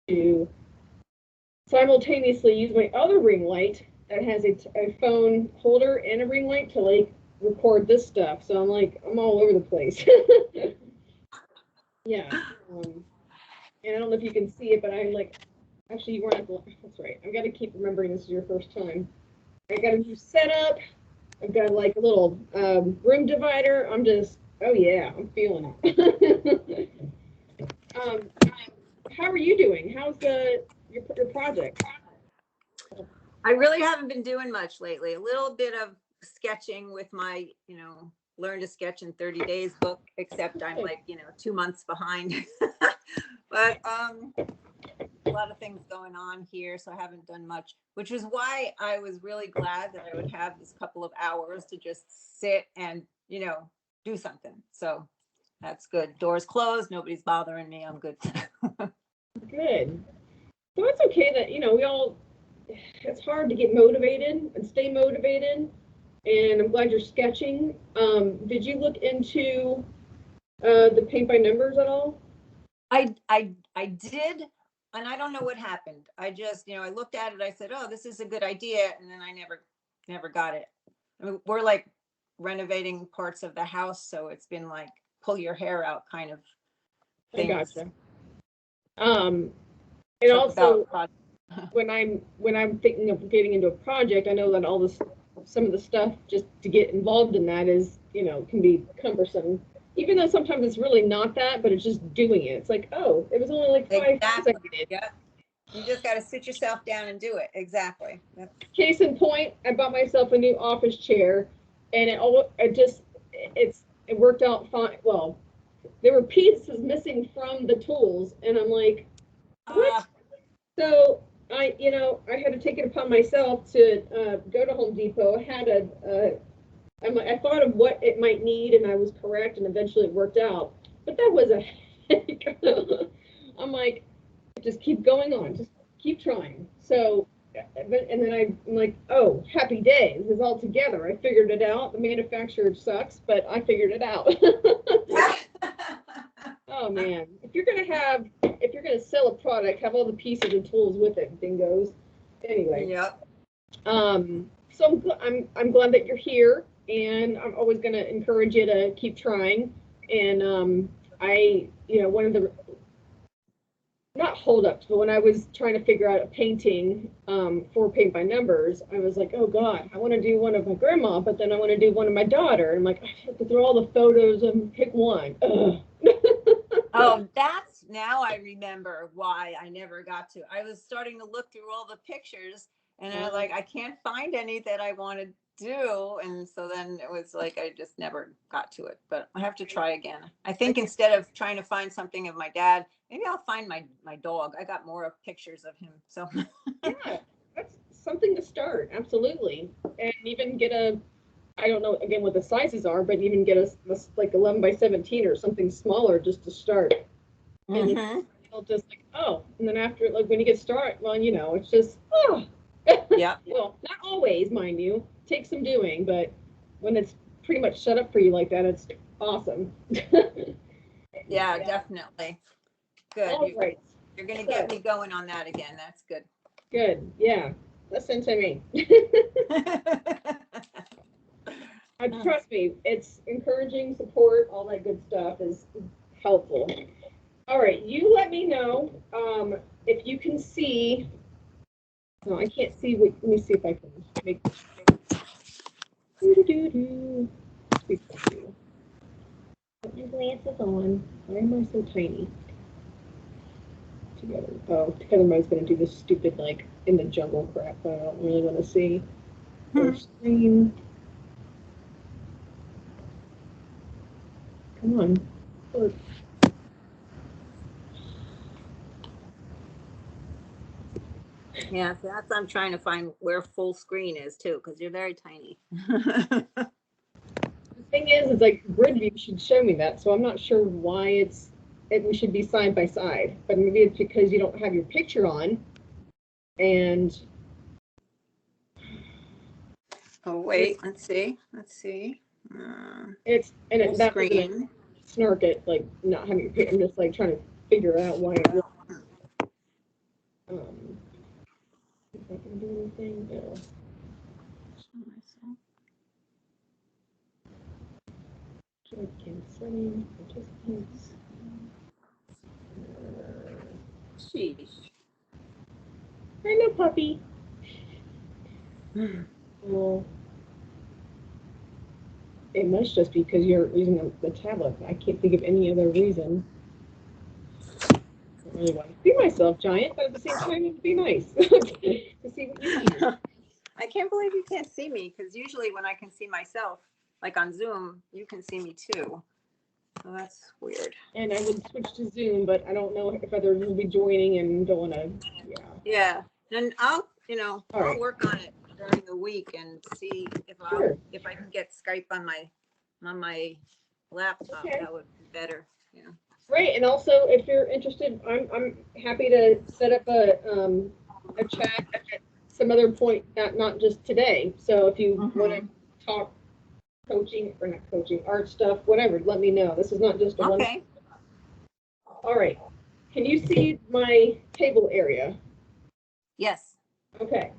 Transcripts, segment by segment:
to simultaneously use my other ring light that has a phone holder and a ring light to like record this stuff. So I'm all over the place. Yeah. And I don't know if you can see it, but I'm like, actually, you weren't at the, that's right. I've got to keep remembering this is your first time. I got a new setup. I've got like a little room divider. I'm just, oh yeah, I'm feeling it. How are you doing? How's your project? I really haven't been doing much lately. A little bit of sketching with my, learn to sketch in 30 days book, except I'm like, 2 months behind. But a lot of things going on here, so I haven't done much, which is why I was really glad that I would have this couple of hours to just sit and, do something. So that's good. Doors closed, nobody's bothering me. I'm good. Good. So it's okay that, we all, it's hard to get motivated and stay motivated. And I'm glad you're sketching. Did you look into the paint by numbers at all? I did, and I don't know what happened. I just, I looked at it. I said, "Oh, this is a good idea," and then I never got it. I mean, we're like renovating parts of the house, so it's been like pull your hair out kind of thing. I gotcha. And also, when I'm thinking of getting into a project, I know that some of the stuff just to get involved in that is, can be cumbersome. Even though sometimes it's really not that, but it's just doing it. It's like, oh, it was only like 5 exactly. Yeah. You just got to sit yourself down and do it. Exactly. Case in point, I bought myself a new office chair, and it worked out fine. Well, there were pieces missing from the tools, and I'm like, what? So I had to take it upon myself to go to Home Depot. I thought of what it might need, and I was correct, and eventually it worked out. But that was a headache. I'm like, just keep going on, just keep trying. So, and then I'm like, oh, happy days, it's all together. I figured it out. The manufacturer sucks, but I figured it out. Oh man, if you're gonna sell a product, have all the pieces and tools with it. Dingoes. Anyway. Yep. So I'm glad that you're here, and I'm always gonna encourage you to keep trying. And one of the not holdups, but when I was trying to figure out a painting for paint by numbers, I was like, oh God, I want to do one of my grandma, but then I want to do one of my daughter. And I'm like, I have to throw all the photos and pick one. Oh, now I remember why I never got to. I was starting to look through all the pictures, and I was like, I can't find any that I want to do. And so then it was like, I just never got to it, but I have to try again. I think instead of trying to find something of my dad, maybe I'll find my dog. I got more of pictures of him. So yeah, that's something to start. Absolutely. And even get I don't know again what the sizes are, but even get a like 11 by 17 or something smaller just to start. And it'll just like, oh, and then after, like when you get started, well, it's just, oh. Yeah. Well, not always, mind you. Takes some doing, but when it's pretty much set up for you like that, it's awesome. Yeah, definitely. Good. Right. You're going to get me going on that again. That's good. Good. Yeah. Listen to me. Trust me, it's encouraging, support, all that good stuff is helpful. All right, you let me know if you can see. No, I can't see. Let me see if I can make. Put your glasses on. Why am I so tiny? Together. Oh, Together Mine's going to do this stupid, like, in the jungle crap that I don't really want to see. Screen. Come on. Look. Yeah, so that's I'm trying to find where full screen is too, because you're very tiny. The thing is like grid view should show me that, so I'm not sure why we should be side by side, but maybe it's because you don't have your picture on. And oh wait, let's see. It's that screen. Snark it, like not having your picture. I'm just like trying to figure out why it works. anything? No. Webcam setting, participants. Sheesh. I know, puppy. Well, it must just be because you're using the tablet. I can't think of any other reason. I don't really want to see myself, Giant, but at the same time, it'd be nice to see what you see. I can't believe you can't see me, because usually when I can see myself, like on Zoom, you can see me too. So that's weird. And I would switch to Zoom, but I don't know if others will be joining and don't want to. Yeah. Yeah, and I'll All right. I'll work on it during the week and see if Sure. if I can get Skype on my laptop. Okay. That would be better. Yeah. Great, and also if you're interested, I'm happy to set up a chat at some other point, not just today. So if you want to talk coaching or not coaching, art stuff, whatever, let me know. This is not just a one. Okay. All right. Can you see my table area? Yes. Okay.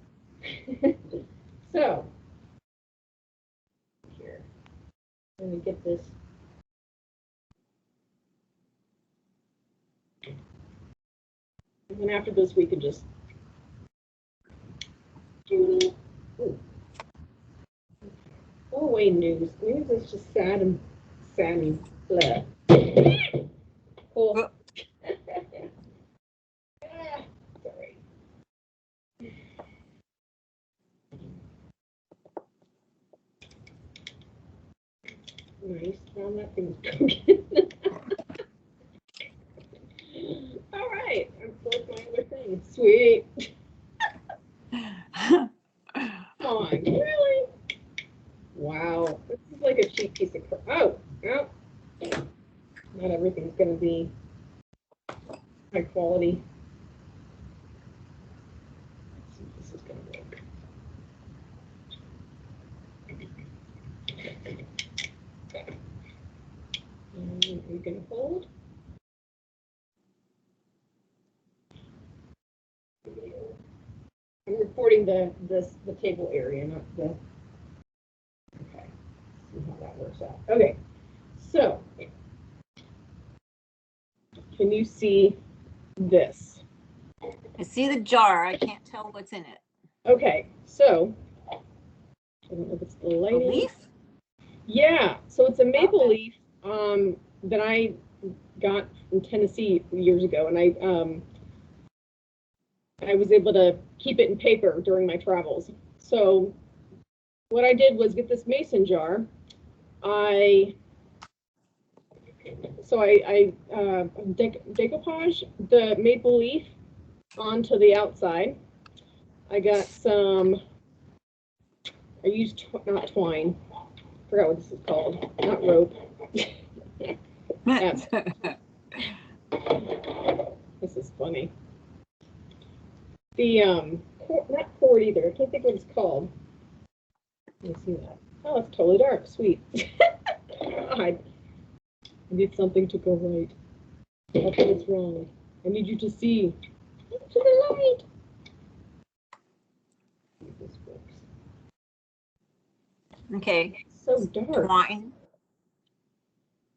So here, let me get this. And then after this, we can just do. Go away, news. News is just sad and blah. Cool. Sorry. Nice. Now that thing's broken. All right. I'm close my other thing. Sweet. Come on. Really? Wow. This is like a cheap piece of crap. Oh. Not everything's going to be high quality. Let's see if this is going to work. And are you going to hold? I'm recording the table area, not the. Okay. See how that works out. Okay. So, can you see this? I see the jar. I can't tell what's in it. Okay. So, I don't know if it's the A lighting. leaf? Yeah. So it's a maple leaf that I got from Tennessee years ago, and I was able to keep it in paper during my travels. So what I did was get this mason jar. I decoupage the maple leaf onto the outside. I got some. I used not twine. I forgot what this is called. Not rope. This is funny. The not cord either. I can't think what it's called. Let me see that. Oh, it's totally dark. Sweet. God. I need something to go right. Nothing is wrong. I need you to see. To the light. This works. Okay. It's so dark. Twine.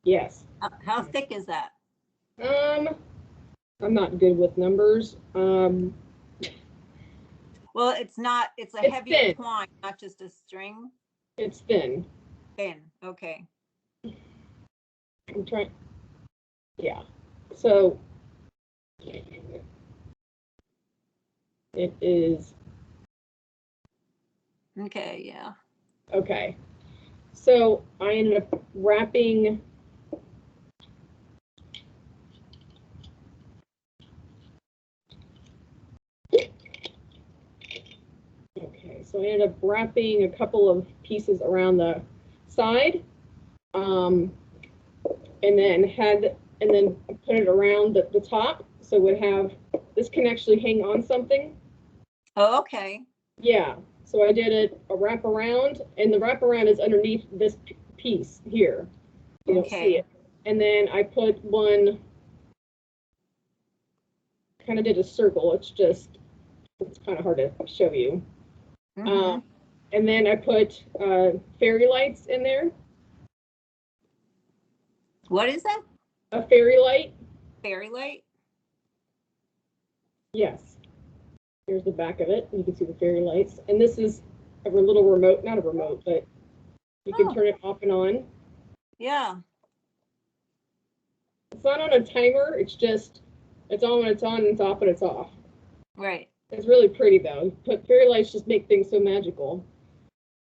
Yes. How thick is that? I'm not good with numbers. Well, it's not. It's It's heavier thin. twine, not just a string. It's thin. Thin. Okay. I'm trying. Yeah. So it is. Okay. Yeah. Okay. So I ended up wrapping. Okay, so I ended up wrapping a couple of pieces around the side, and then put it around the top, so it would have, this can actually hang on something. Oh, okay. Yeah, so I did a wrap around, and the wrap around is underneath this piece here. You don't see it. And then I put one, kind of did a circle. It's kind of hard to show you. Mm-hmm. And then I put fairy lights in there. What is that? A fairy light. Fairy light? Yes. Here's the back of it. You can see the fairy lights. And this is a little remote, not a remote, but you can turn it off and on. Yeah. It's not on a timer. It's just, it's on when it's on, and it's off when it's off. Right. It's really pretty though. But fairy lights just make things so magical.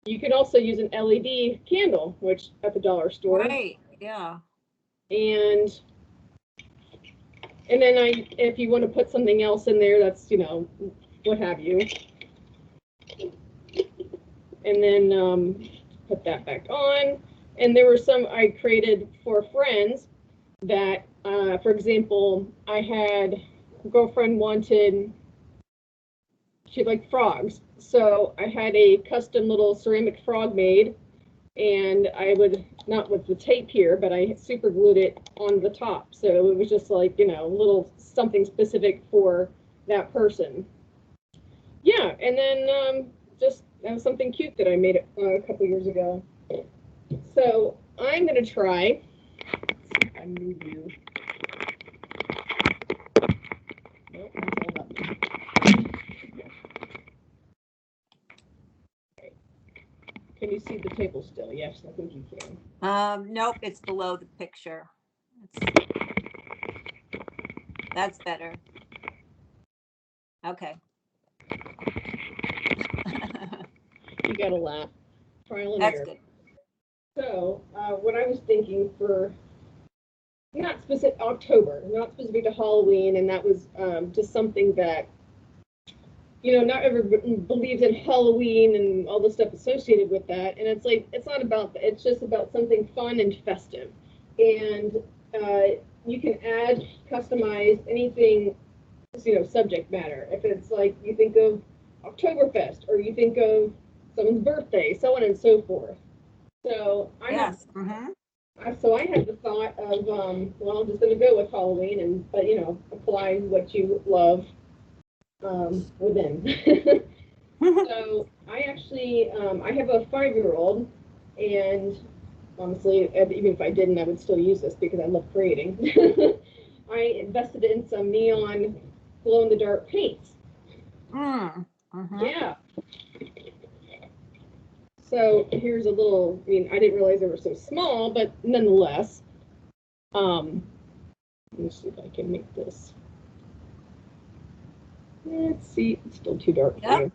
You can also use an LED candle, which at the dollar store. Right. Yeah. And then if you want to put something else in there, that's, what have you. And then put that back on. And there were some I created for friends that, for example, I had a girlfriend she liked frogs. So I had a custom little ceramic frog made, and I would, not with the tape here, but I super glued it on the top. So it was just like, a little something specific for that person. Yeah, and then just something cute that I made a couple years ago. So I'm going to try. Let's see if I move you. Nope, hold up. Can you see the table still? Yes, I think you can. Nope, it's below the picture. That's better. Okay. You gotta laugh. Trial and That's error. good. So, what I was thinking for not specific October, not specific to Halloween, and that was just something that not everybody believes in Halloween and all the stuff associated with that. And it's like, it's not about that. It's just about something fun and festive. And you can add, customize anything, subject matter. If it's like you think of Oktoberfest, or you think of someone's birthday, so on and so forth. So I had the thought of, well, I'm just going to go with Halloween, but apply what you love within. So I actually, I have a 5-year-old, and honestly, even if I didn't, I would still use this because I love creating. I invested in some neon glow-in-the-dark paints. Yeah. So here's a little, I didn't realize they were so small, but nonetheless, let me see if I can make this. Let's see, it's still too dark for you.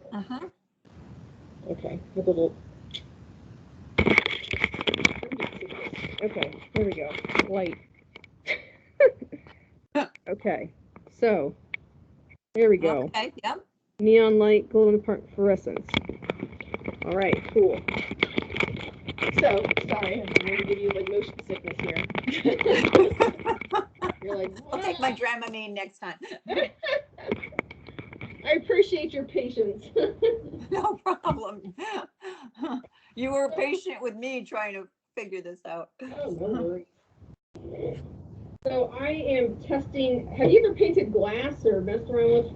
Okay, a little. Okay, here we go. Light. Okay, so there we go. Okay, yep. Neon light, glow in the dark fluorescence. All right, cool. So, sorry, I'm going to give you like motion sickness here. You're like, what? I'll take my Dramamine next time. I appreciate your patience. No problem. You were patient with me trying to figure this out. Oh, no worries. So I am testing. Have you ever painted glass or messed around with?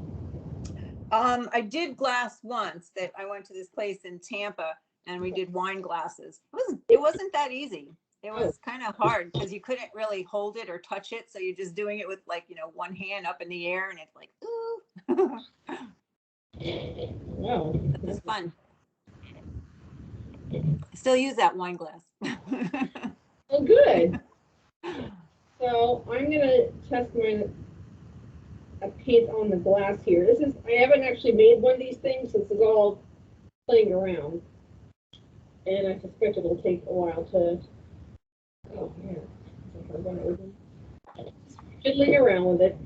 I did glass once. That I went to this place in Tampa and we did wine glasses. It wasn't that easy. It was kind of hard because you couldn't really hold it or touch it. So you're just doing it with one hand up in the air, and it's like, ooh. Wow. It was fun. I still use that wine glass. Oh, good. So I'm gonna test a paint on the glass here. I haven't actually made one of these things. This is all playing around, and I suspect it'll take a while to. Oh man, fiddling around with it.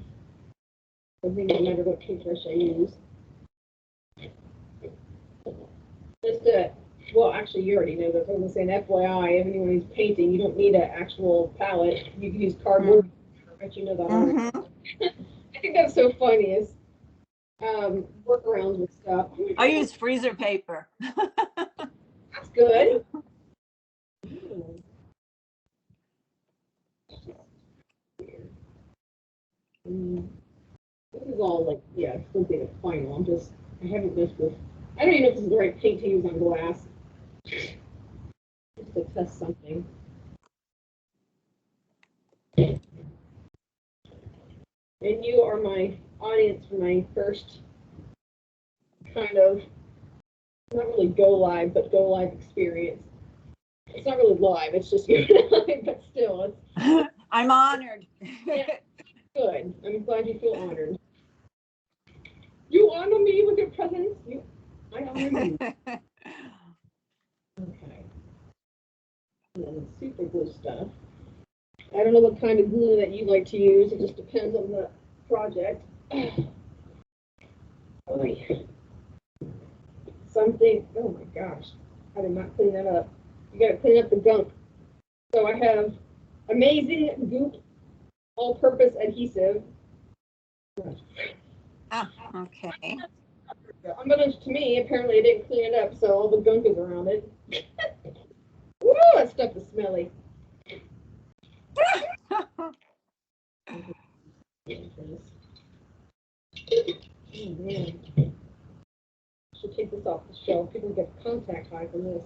I think no matter what paintbrush I use. Well, actually, you already know this. I was going to say an FYI, if anyone who's painting, you don't need an actual palette. You can use cardboard. But you know that already. I think that's so funny is workarounds with stuff. I use freezer paper. That's good. This is all like, something that's final. I haven't messed with I don't even know if this is the right paint to use on glass. Just to test something. And you are my audience for my first kind of, not really go live, but go live experience. It's not really live, it's just you and I, but still, it's I'm honored. yeah, good. I'm glad you feel honored. You honor me with your presence. I honor you. Okay. And then the super glue stuff. I don't know what kind of glue that you like to use. It just depends on the project. Oh, yeah. Something. Oh my gosh. I did not clean that up. You got to clean up the gunk. So I have amazing goop all-purpose adhesive. Ah, okay. Unbeknownst to me, apparently I didn't clean it up, so all the gunk is around it. Woo, that stuff is smelly. Oh, man. Should take this off the shelf. People get contact high from this.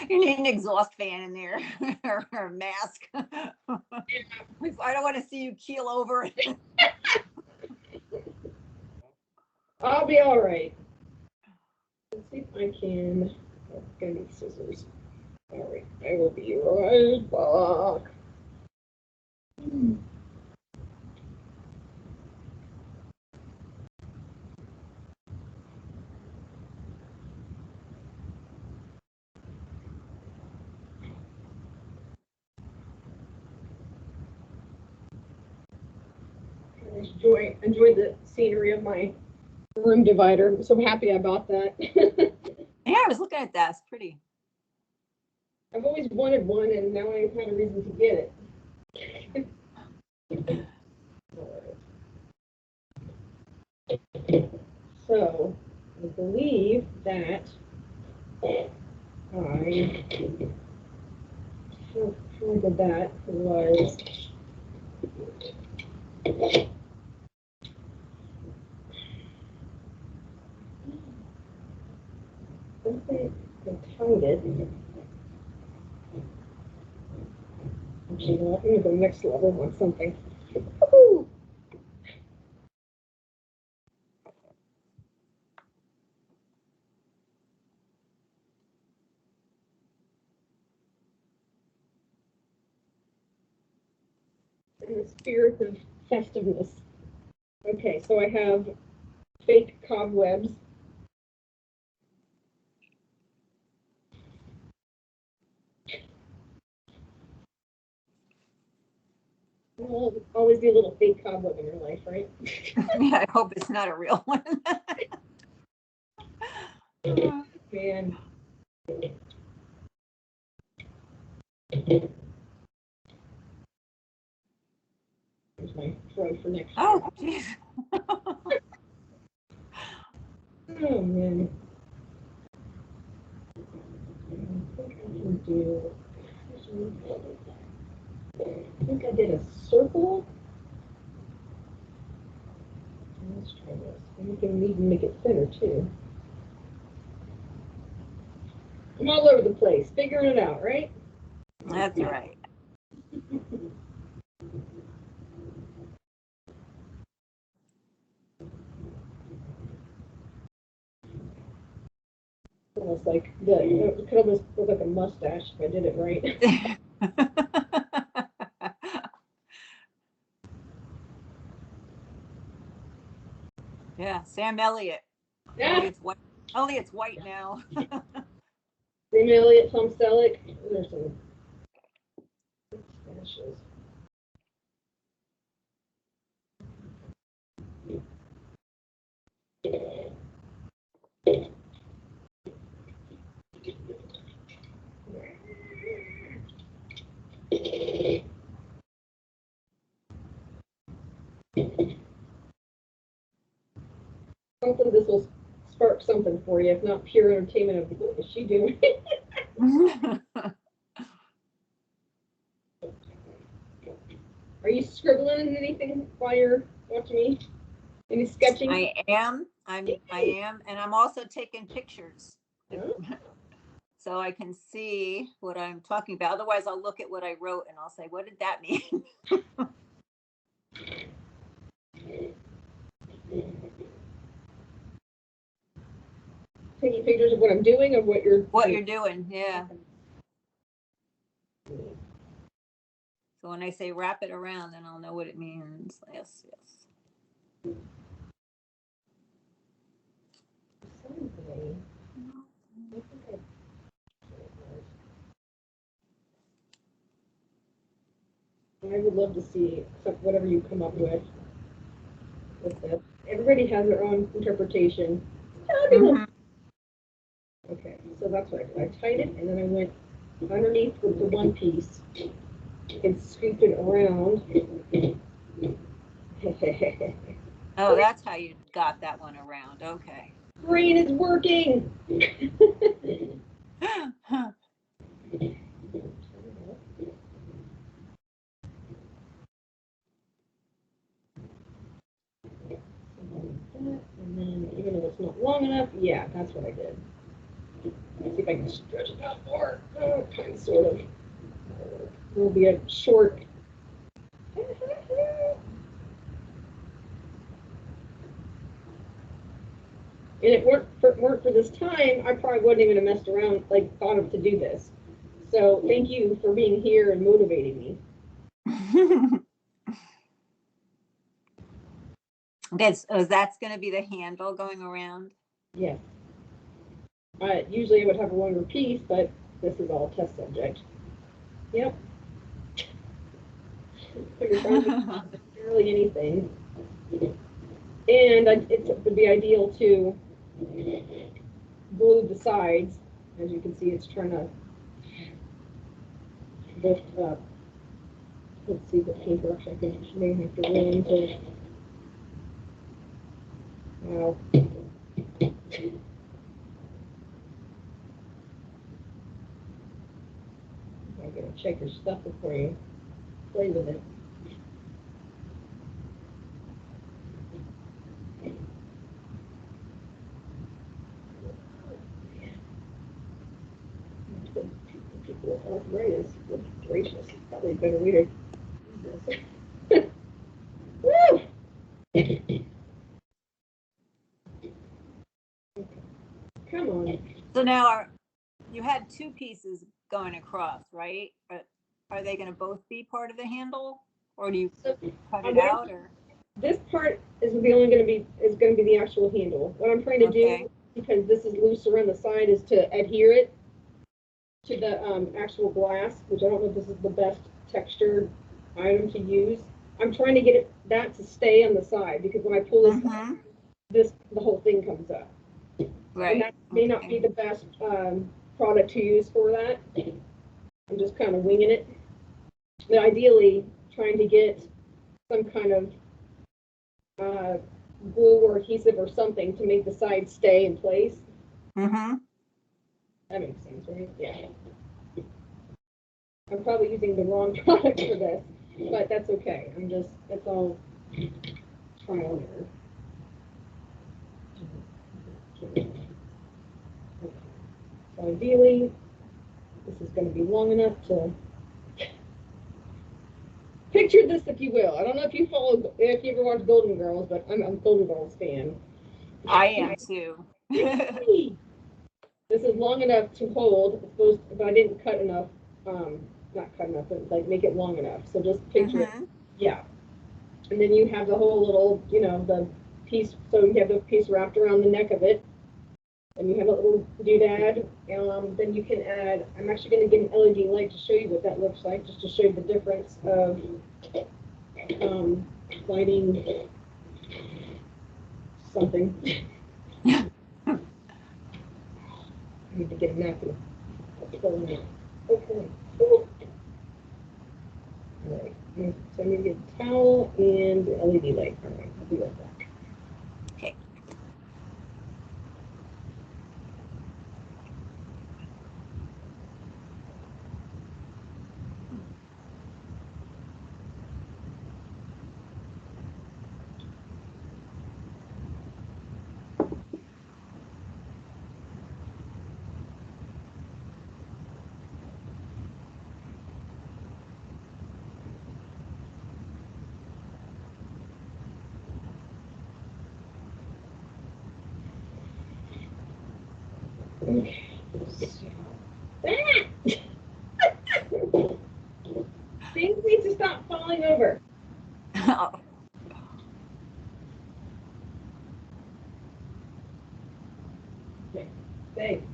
You need an exhaust fan in there or a mask. I don't want to see you keel over. I'll be all right. Let's see if I can. Oh, I'm gonna need scissors. All right, I will be right back. Enjoy the scenery of my room divider. I'm so happy I bought that. Yeah, I was looking at that. It's pretty. I've always wanted one, and now I have a reason to get it. So, I believe that I how I did that was something I tied it. Actually, you know what? I'm gonna go next level on something. Woo-hoo! In the spirit of festiveness. Okay, so I have fake cobwebs. There'll always be a little fake cobweb in your life, right? Yeah, I hope it's not a real one. Man. Here's my try for next year. Oh, geez. Oh, man. I think I can do. I think I did a circle. Let's try this. And you can even make it thinner too. I'm all over the place, figuring it out, right? That's right. Almost like it could almost look like a mustache if I did it right. Yeah, Sam Elliott. Yeah. Only it's white. Only it's white now. Sam Elliott, Tom Selleck. There's some mustaches. Hopefully this will spark something for you, if not pure entertainment of what is she doing? Are you scribbling anything while you're watching me? Any sketching? I am, and I'm also taking pictures. So I can see what I'm talking about. Otherwise, I'll look at what I wrote and I'll say, what did that mean? Taking pictures of what I'm doing or what you're doing, yeah. So when I say wrap it around, then I'll know what it means. Yes, yes. I would love to see whatever you come up with this. Everybody has their own interpretation. Fabulous. Okay, so that's what I tied it, and then I went underneath with the one piece and scooped it around. Oh, that's how you got that one around. Okay. Brain is working. And then, even though it's not long enough, yeah, that's what I did. Let's see if I can stretch it out more. Oh, kind of, sort of. It will be a short. And if it weren't for this time, I probably wouldn't even have messed around, like, thought of to do this. So thank you for being here and motivating me. Okay, so that's going to be the handle going around? Yes. Usually I would have a longer piece, but this is all test subject. Yep. So you're not necessarily anything. And it would be ideal to glue the sides. As you can see, it's trying to lift up. Let's see the paintbrush. I think she may have to roll into it. Wow. I gotta check your stuff before you play with it. People with arthritis, good gracious, probably better way to use this. Woo! Come on. So now you had two pieces going across, right? Are they going to both be part of the handle, or do you cut it out? Or this part is going to be the actual handle. What I'm trying to do, because this is loose around the side, is to adhere it to the actual glass, which I don't know if this is the best textured item to use. I'm trying to get that to stay on the side, because when I pull this, the whole thing comes up. Right. And that may not be the best product to use for that. I'm just kind of winging it. But ideally, trying to get some kind of glue or adhesive or something to make the sides stay in place. That makes sense, right? Yeah. I'm probably using the wrong product for this, but that's okay. It's all trial and error. Okay. So ideally, this is going to be long enough to picture this, if you will. I don't know if you ever watched Golden Girls, but I'm a Golden Girls fan. I am too. This is long enough to hold. But I didn't cut enough. Not cut enough, but like make it long enough. So just picture it. Yeah. And then you have the whole little, the piece. So you have the piece wrapped around the neck of it. And you have a little doodad. Then you can add, I'm actually going to get an LED light to show you what that looks like, just to show you the difference of lighting something. I need to get a napkin. Okay. All right. So I'm going to get a towel and the LED light. All right, I'll be right back. Okay. Okay. Things need to stop falling over. Okay. Thanks.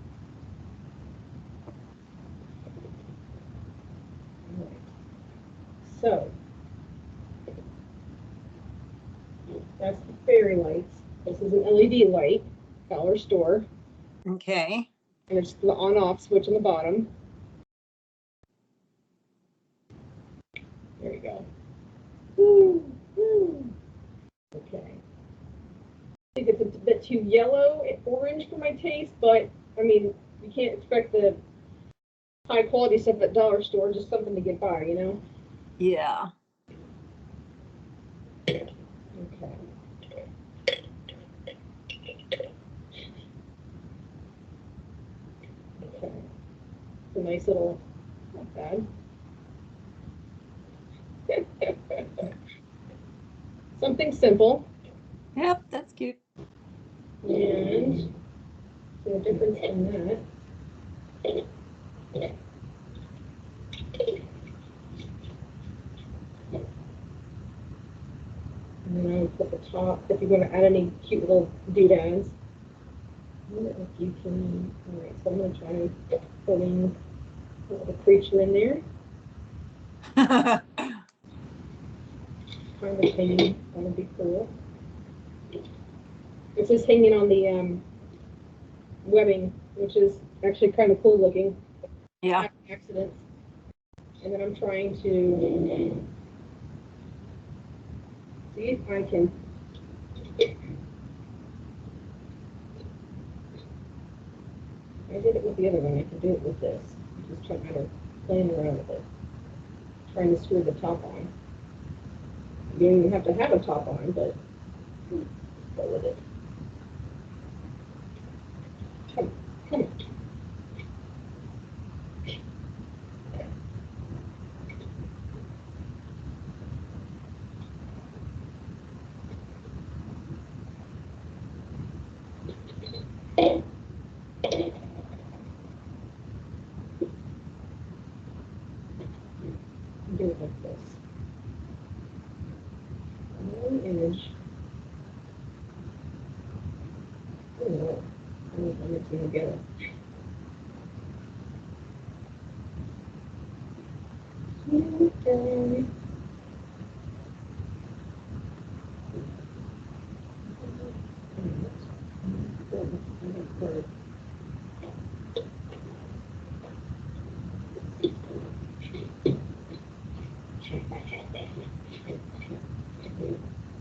All right. So that's the fairy lights. This is an LED light, dollar store. Okay. And it's the on-off switch on the bottom. There you go. Woo, woo. Okay. I think it's a bit too yellow and orange for my taste, but I mean, you can't expect the high quality stuff at dollar store, just something to get by, you know? Yeah. Okay. Okay. It's a nice little, not bad. Something simple. Yep, that's cute. And the difference in that. And then I would put the top, if you're going to add any cute little doodads. I wonder if you can, all right, so I'm going to try and put in a little creature in there. Kind of hanging, that would be cool. This is hanging on the webbing, which is actually kind of cool looking. Yeah. Accidents. And then I'm trying to see if I can. I did it with the other one. I can do it with this. I'm just trying to play around with it. Trying to screw the top on. You don't even have to have a top on, but go with it. Come on. Do it like this. One image. Oh no, I need them together. Okay.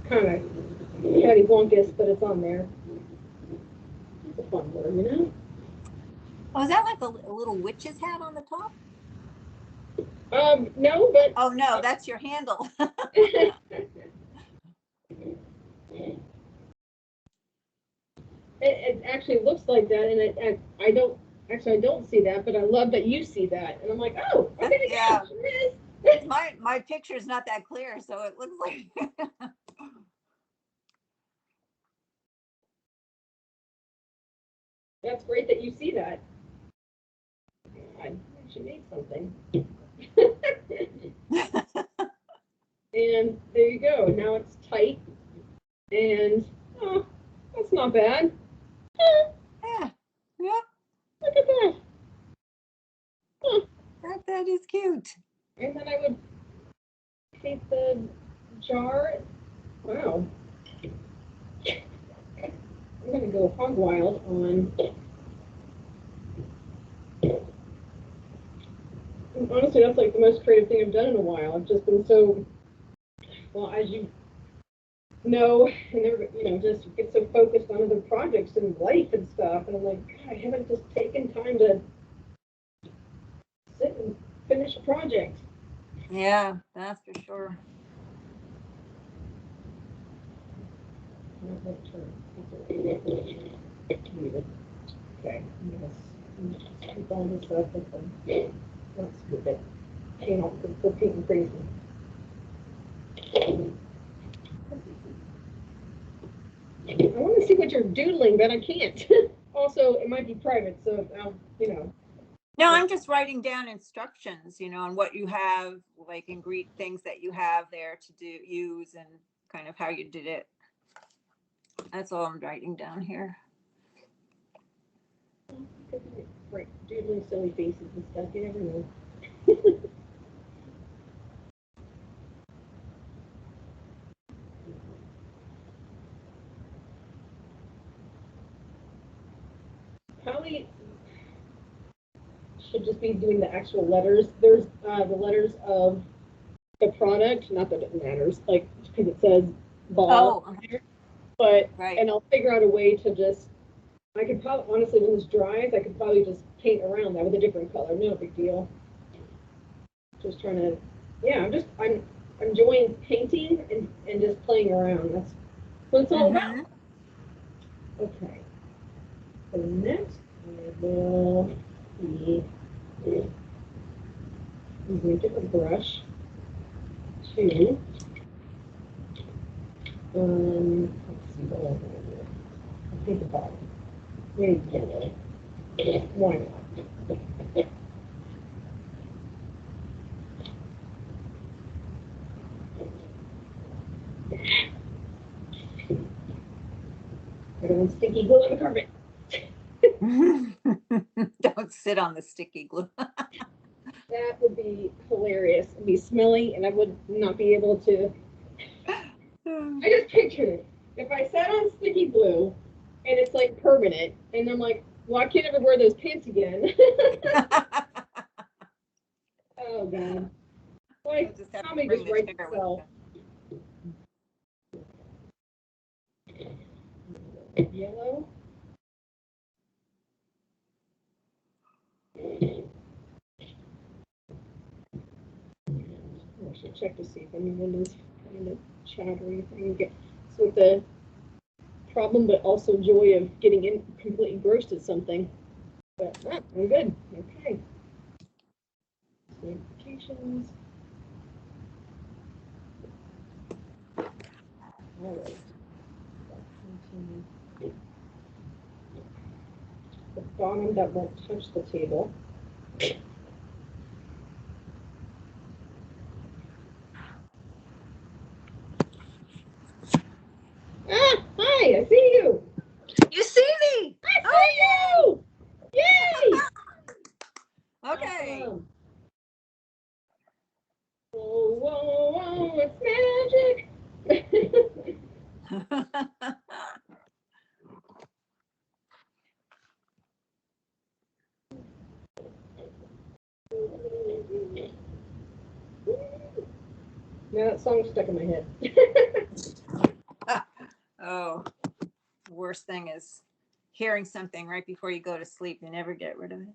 Kind of cattywampus, but it's on there. It's a fun word, you know? Oh, is that like a little witch's hat on the top? No, but. Oh, no, that's your handle. It actually looks like that, and I don't see that, but I love that you see that, and I'm like, oh, okay, yeah, sure is. My picture's not that clear, so it looks like. That's great that you see that. I should make something. And there you go. Now it's tight, and oh, that's not bad. Yeah. Yep. Look at that. Huh. That is cute. And then I would paint the jar. Wow. I'm gonna go hog wild on. Honestly, that's like the most creative thing I've done in a while. I've just been so, well, as you know, and just get so focused on other projects and life and stuff. And I'm like, God, I haven't just taken time to sit and finish a project. Yeah, that's for sure. Okay, yes. Keep all this up with them. Not stupid. Paint all the painting crazy. I want to see what you're doodling, but I can't. also, it might be private, so, you know. No, I'm just writing down instructions, on what you have, like things that you have there to use and kind of how you did it. That's all I'm writing down here. Right, doodling silly faces and stuff, you never know. Probably should just be doing the actual letters. There's the letters of the product, not that it matters, like, because it says bar on there. But, right. And I'll figure out a way to just, I could probably, honestly, when this dries, I could probably just paint around that with a different color. No big deal. Just trying to, yeah, I'm enjoying painting and just playing around. That's what it's all about. Okay. So next, I will be using a different brush to, let's see what I'm going to do. I'll paint the bottom. Maybe yellow. Why not? I don't want sticky glue on the carpet. Don't sit on the sticky glue. That would be hilarious. It'd be smelly, and I would not be able to. I just pictured it. If I sat on sticky glue, and it's like permanent, and I'm like, well, I can't ever wear those pants again. Oh God! Like, comedy just writes itself. Yellow. I should check to see if anyone is kind of chattery thing. So with the problem, but also joy of getting completely engrossed at something. But I'm good. Okay. Notifications. All right. The bottom that won't touch the table. Ah, hi, I see you. You see me? I see you. Yay! Okay. Awesome. Whoa, whoa, whoa, it's magic. Now that song's stuck in my head. Oh, worst thing is hearing something right before you go to sleep. You never get rid of it.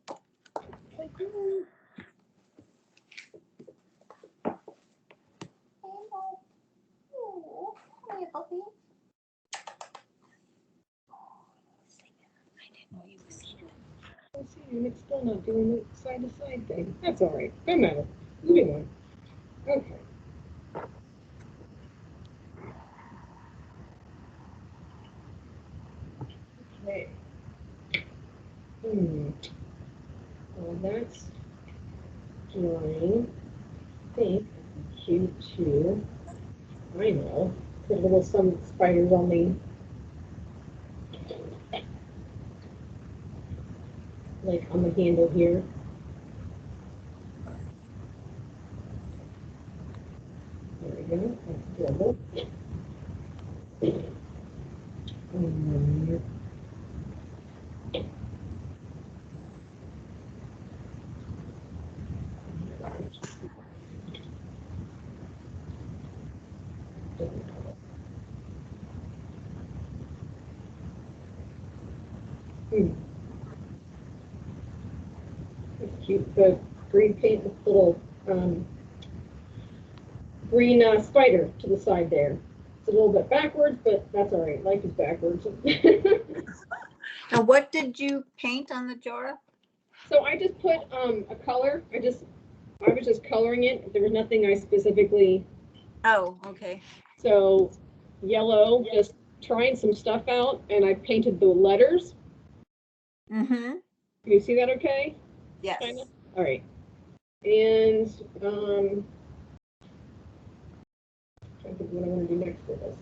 It's still not doing the side to side thing. That's all right. No matter. Moving on. Okay. Okay. Well, that's drawing. I think Q2. I know. Put little some spiders on the on the handle here. There we go. That's double. That's cute. The green paint with little green spider to the side there. It's a little bit backwards, but that's all right. Life is backwards. Now, what did you paint on the jar? So I just put a color. I was just coloring it. There was nothing I specifically. Oh, okay. So yellow, just trying some stuff out, and I painted the letters. Mm-hmm. Can you see that okay? Yes. Kinda? All right. And trying to think what I want to do next for this.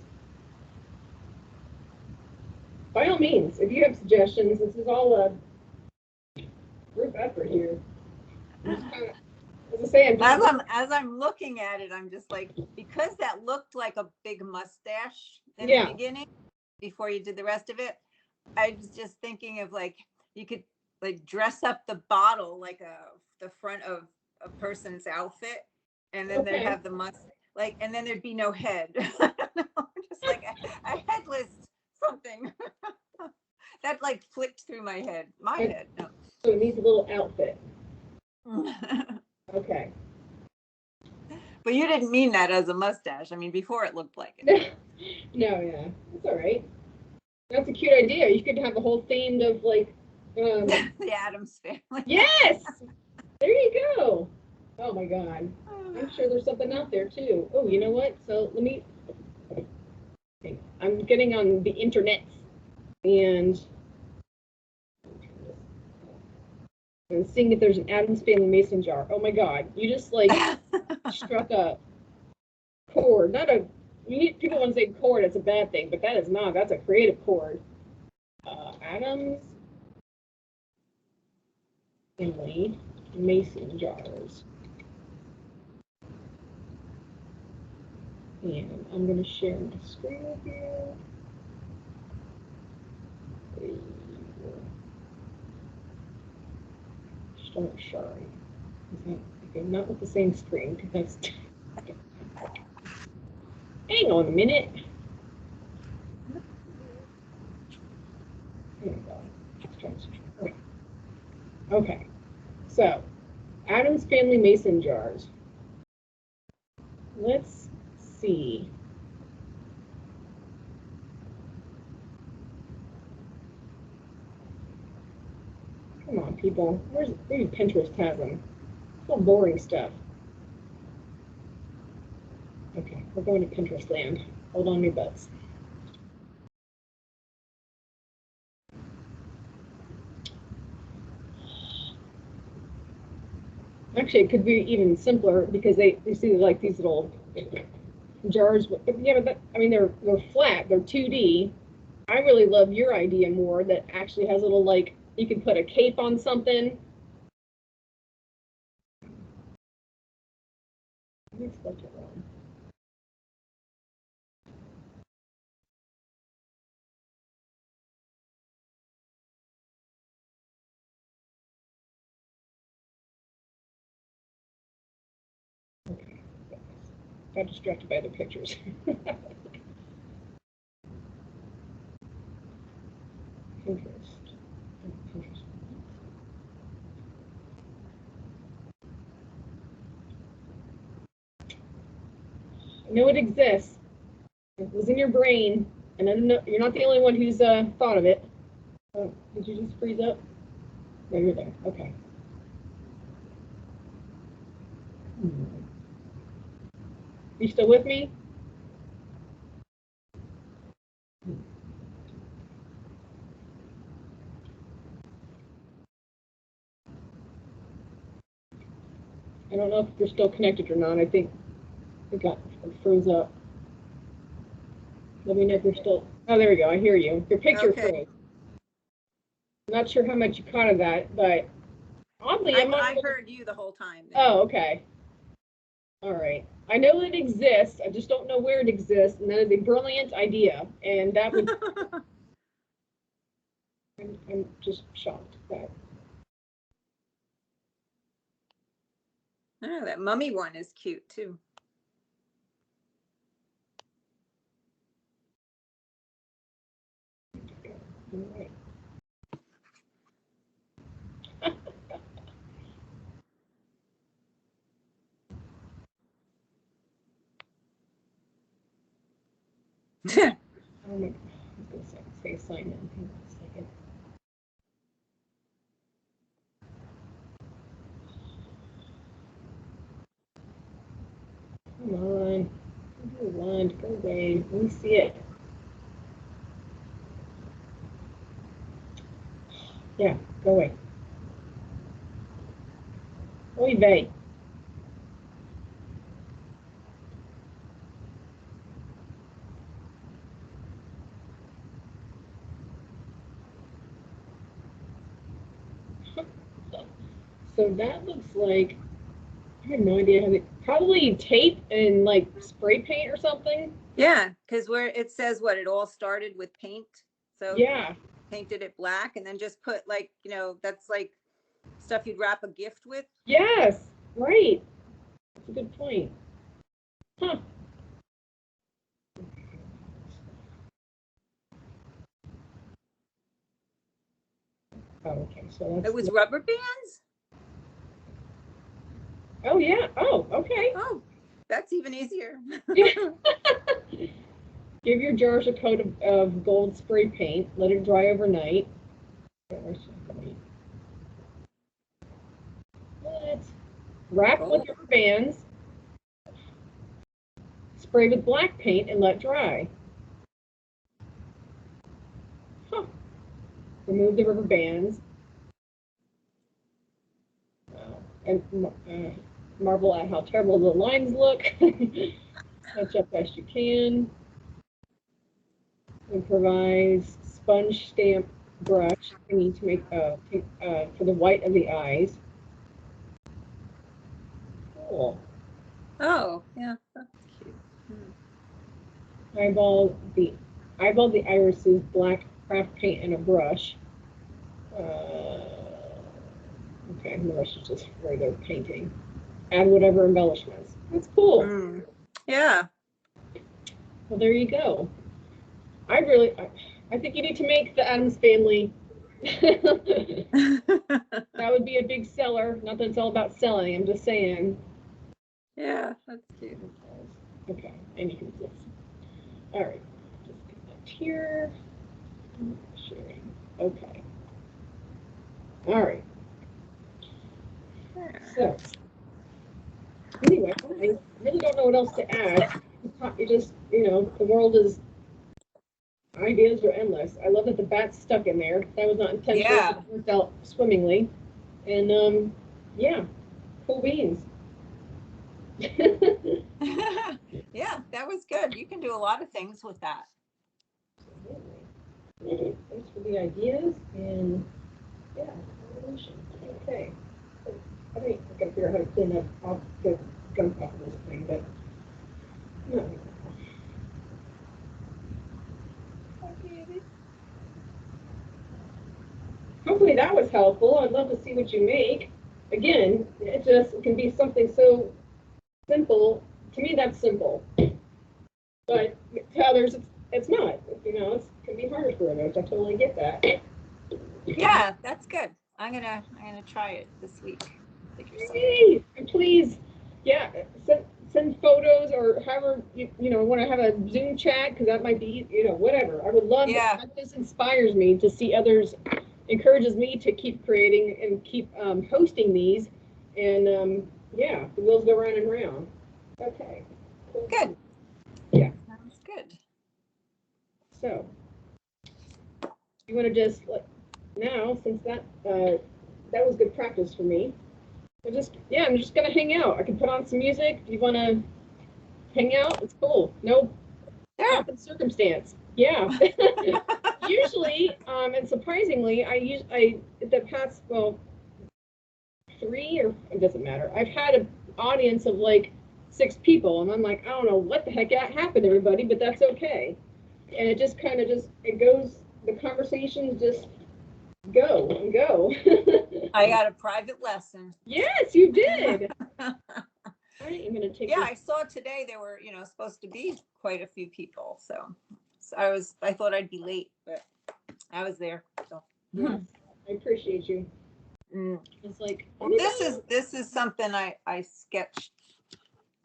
By all means, if you have suggestions, this is all a group effort here. I'm just kind of, as I say, I'm just As I'm looking at it, I'm just like, because that looked like a big mustache in yeah. the beginning before you did the rest of it. I was just thinking of like you could like dress up the bottle like the front of a person's outfit, and then they'd Okay. have the like, and then there'd be no head. I don't know, just like a headless something that like flicked through my head. My head. No. So it needs a little outfit. Okay. But you didn't mean that as a mustache. I mean, before it looked like it. No, yeah, that's all right. That's a cute idea. You could have a whole themed of like, The Addams Family. yes, there you go. Oh my God, I'm sure there's something out there too. Oh, you know what? So let me. I'm getting on the internet and seeing if there's an Addams Family mason jar. Oh my God, you just like struck a chord. Not a. People want to say chord. It's a bad thing, but that is not. That's a creative chord. Addams Family mason jars. And I'm going to share my screen with you. Start sharing. Okay, not with the same screen because that's. Hang on a minute. There we go. Okay, so Addams Family mason jars. Let's see. Come on, people. Maybe Pinterest has them. It's all boring stuff. Okay, we're going to Pinterest land. Hold on your butts. Actually, it could be even simpler because they see like these little jars. Yeah, but I mean they're flat. They're 2D. I really love your idea more that actually has a little like you can put a cape on something. Let me spell it wrong. Okay. Got distracted by the pictures. Pinterest. Pinterest. I know it exists. It was in your brain, and I know you're not the only one who's thought of it. Oh, did you just freeze up? No, you're there. Okay. You still with me? I don't know if you're still connected or not. I think it froze up. Let me know if you're still. Oh, there we go. I hear you. Your picture froze. I'm not sure how much you caught of that, but oddly, I heard you the whole time. Oh, okay. All right. I know it exists. I just don't know where it exists, and that is a brilliant idea. And that would. I'm just shocked that. Oh, that mummy one is cute too. All right. I was going to say sign in. Hang on a second. Come on. Go away. Let me see it. Yeah, go away. Oy vey. So that looks like, I have no idea how to, probably tape and like spray paint or something. Yeah, because where it says what it all started with paint. So Yeah, painted it black and then just put like, that's like stuff you'd wrap a gift with. yes, right. That's a good point. Huh. Oh, okay, so It that's, was rubber bands. oh yeah, oh, okay. Oh, that's even easier. Yeah. Give your jars a coat of gold spray paint, let it dry overnight. Let's wrap with Gold. rubber bands, spray with black paint, and let dry. Huh. Remove the rubber bands. And marvel at how terrible the lines look. Touch up best you can. Improvise sponge stamp brush. We need to make for the white of the eyes. Cool. Oh, yeah, that's cute. Eyeball the irises, black craft paint, and a brush. Okay, the rest is just regular painting. Add whatever embellishments. That's cool. Yeah. Well, there you go. I think you need to make the Addams Family. That would be a big seller. Not that it's all about selling. I'm just saying. Yeah, that's cute. Okay, and you can flip. All right, just connect here. Sharing. Okay. All right. So anyway, I really don't know what else to add. You just, the world is, ideas are endless. I love that the bat's stuck in there. That was not intentional. Yeah. It worked out swimmingly. And yeah, cool beans. Yeah, that was good. You can do a lot of things with that. Thanks for the ideas and yeah, okay. I think I gotta figure out how to clean up off the gunk off of this thing, but no. Hopefully that was helpful. I'd love to see what you make. Again, it can be something so simple. To me, that's simple. But to others, it's not. It can be harder for others. I totally get that. Yeah, that's good. I'm gonna try it this week. Figure something out. Hey, and please, yeah, send photos or however want to have a Zoom chat because that might be whatever. I would love Yeah. that. This inspires me to see others, encourages me to keep creating and keep hosting these, and yeah, the wheels go round and round. Okay. Cool. Good. Yeah. Sounds good. So you want to just now since that was good practice for me. I'm just gonna hang out. I can put on some music. Do you want to hang out? It's cool. No Sure. pomp and circumstance. Yeah. Usually, and surprisingly, the past three or it doesn't matter. I've had an audience of like 6 people, and I'm like, I don't know what the heck happened, everybody, but that's okay. And it just kind of it goes. The conversations just go and go. I got a private lesson. Yes, you did. I am gonna take. Yeah, this. I saw today there were, supposed to be quite a few people. So I thought I'd be late, but I was there. So Yes, I appreciate you. Mm. It's like, Well, this is something I sketched.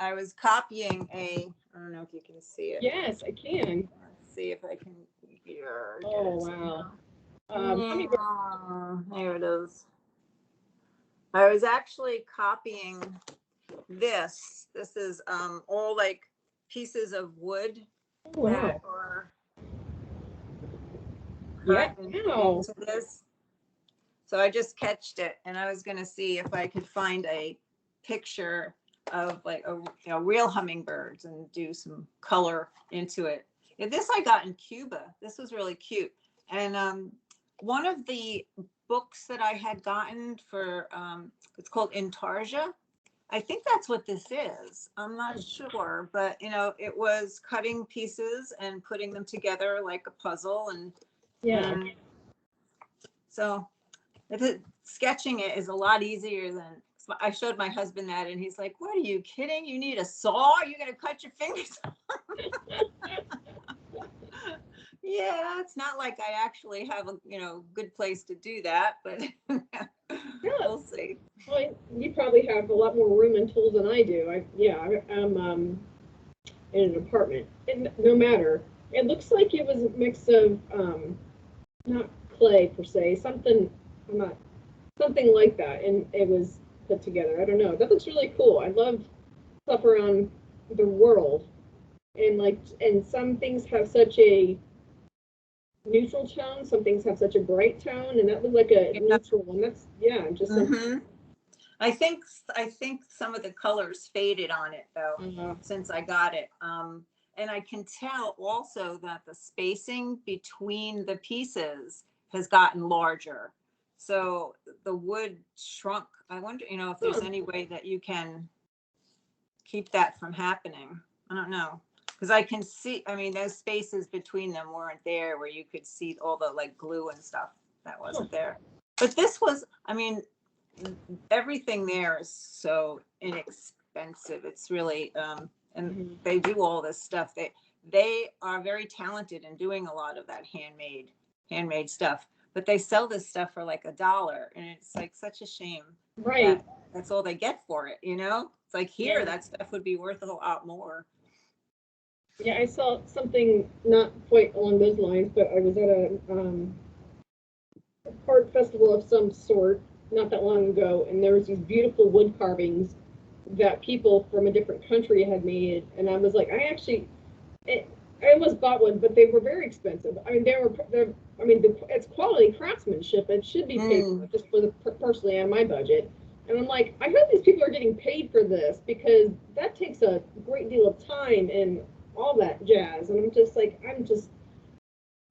I was copying I don't know if you can see it. yes, I can. Let's see if I can here. Oh, wow. There it is. I was actually copying this. This is all like pieces of wood Oh, wow. that are Yeah. cut Wow. into this. So I just catched it, and I was going to see if I could find a picture of like real hummingbirds and do some color into it. And this I got in Cuba. This was really cute. And one of the books that I had gotten for, it's called Intarsia. I think that's what this is. I'm not sure, but it was cutting pieces and putting them together like a puzzle. And so sketching it is a lot easier than, I showed my husband that and he's like, what are you kidding? You need a saw? You're going to cut your fingers off? Yeah, it's not like I actually have a good place to do that, but we'll see. Well, you probably have a lot more room and tools than I do. I'm in an apartment, and no matter. It looks like it was a mix of not clay per se, something like that, and it was put together. I don't know. That looks really cool. I love stuff around the world, and some things have such a neutral tone, some things have such a bright tone, and that was like a neutral one. That's just I think some of the colors faded on it though, since I got it. And I can tell also that the spacing between the pieces has gotten larger. So the wood shrunk. I wonder, if there's any way that you can keep that from happening. I don't know. Because I can see, those spaces between them weren't there where you could see all the like glue and stuff that wasn't there. But this was, everything there is so inexpensive. It's really, and they do all this stuff. They are very talented in doing a lot of that handmade stuff. But they sell this stuff for like $1, and it's like such a shame. Right. That's all they get for it. It's like here, that stuff would be worth a lot more. Yeah, I saw something not quite along those lines, but I was at a art festival of some sort not that long ago, and there was these beautiful wood carvings that people from a different country had made, and I was like, I almost bought one, but they were very expensive. It's quality craftsmanship. It should be paid for, just for the personally on my budget. And I'm like, I hope these people are getting paid for this, because that takes a great deal of time and all that jazz. And and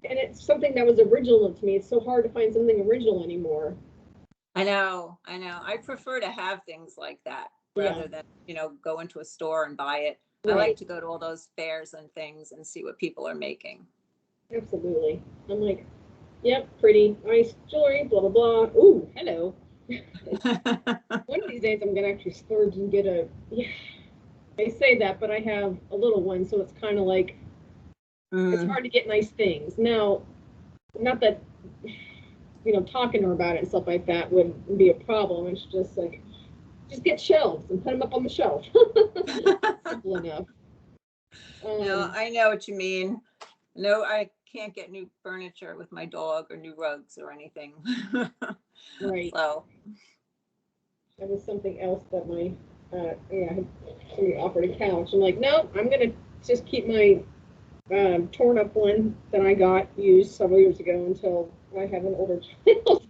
it's something that was original to me. It's so hard to find something original anymore. I know. I prefer to have things like that rather than, go into a store and buy it. Right. I like to go to all those fairs and things and see what people are making. Absolutely. I'm like, yep, pretty, nice jewelry, blah, blah, blah. Ooh, hello. One of these days I'm going to actually splurge and get I say that, but I have a little one, so it's kind of like, it's hard to get nice things. Now, not that, talking to her about it and stuff like that would be a problem. It's just like, just get shelves and put them up on the shelf. Simple enough. No, I know what you mean. No, I can't get new furniture with my dog or new rugs or anything. Right. So that was something else that somebody offered a couch. I'm like, no, I'm gonna just keep my torn up one that I got used several years ago until I have an older child.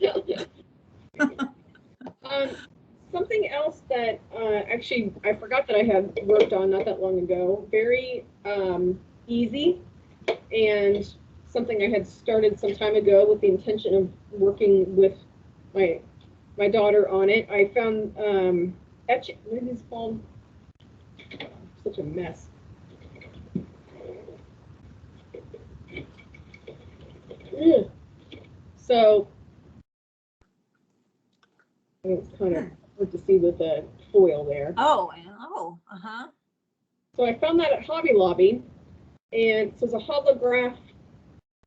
Something else that actually I forgot that I had worked on not that long ago, very easy, and something I had started some time ago with the intention of working with my daughter on it. I found etching. What is it called? Such a mess. So it's kind of hard to see with the foil there. So I found that at Hobby Lobby, and so it's a holograph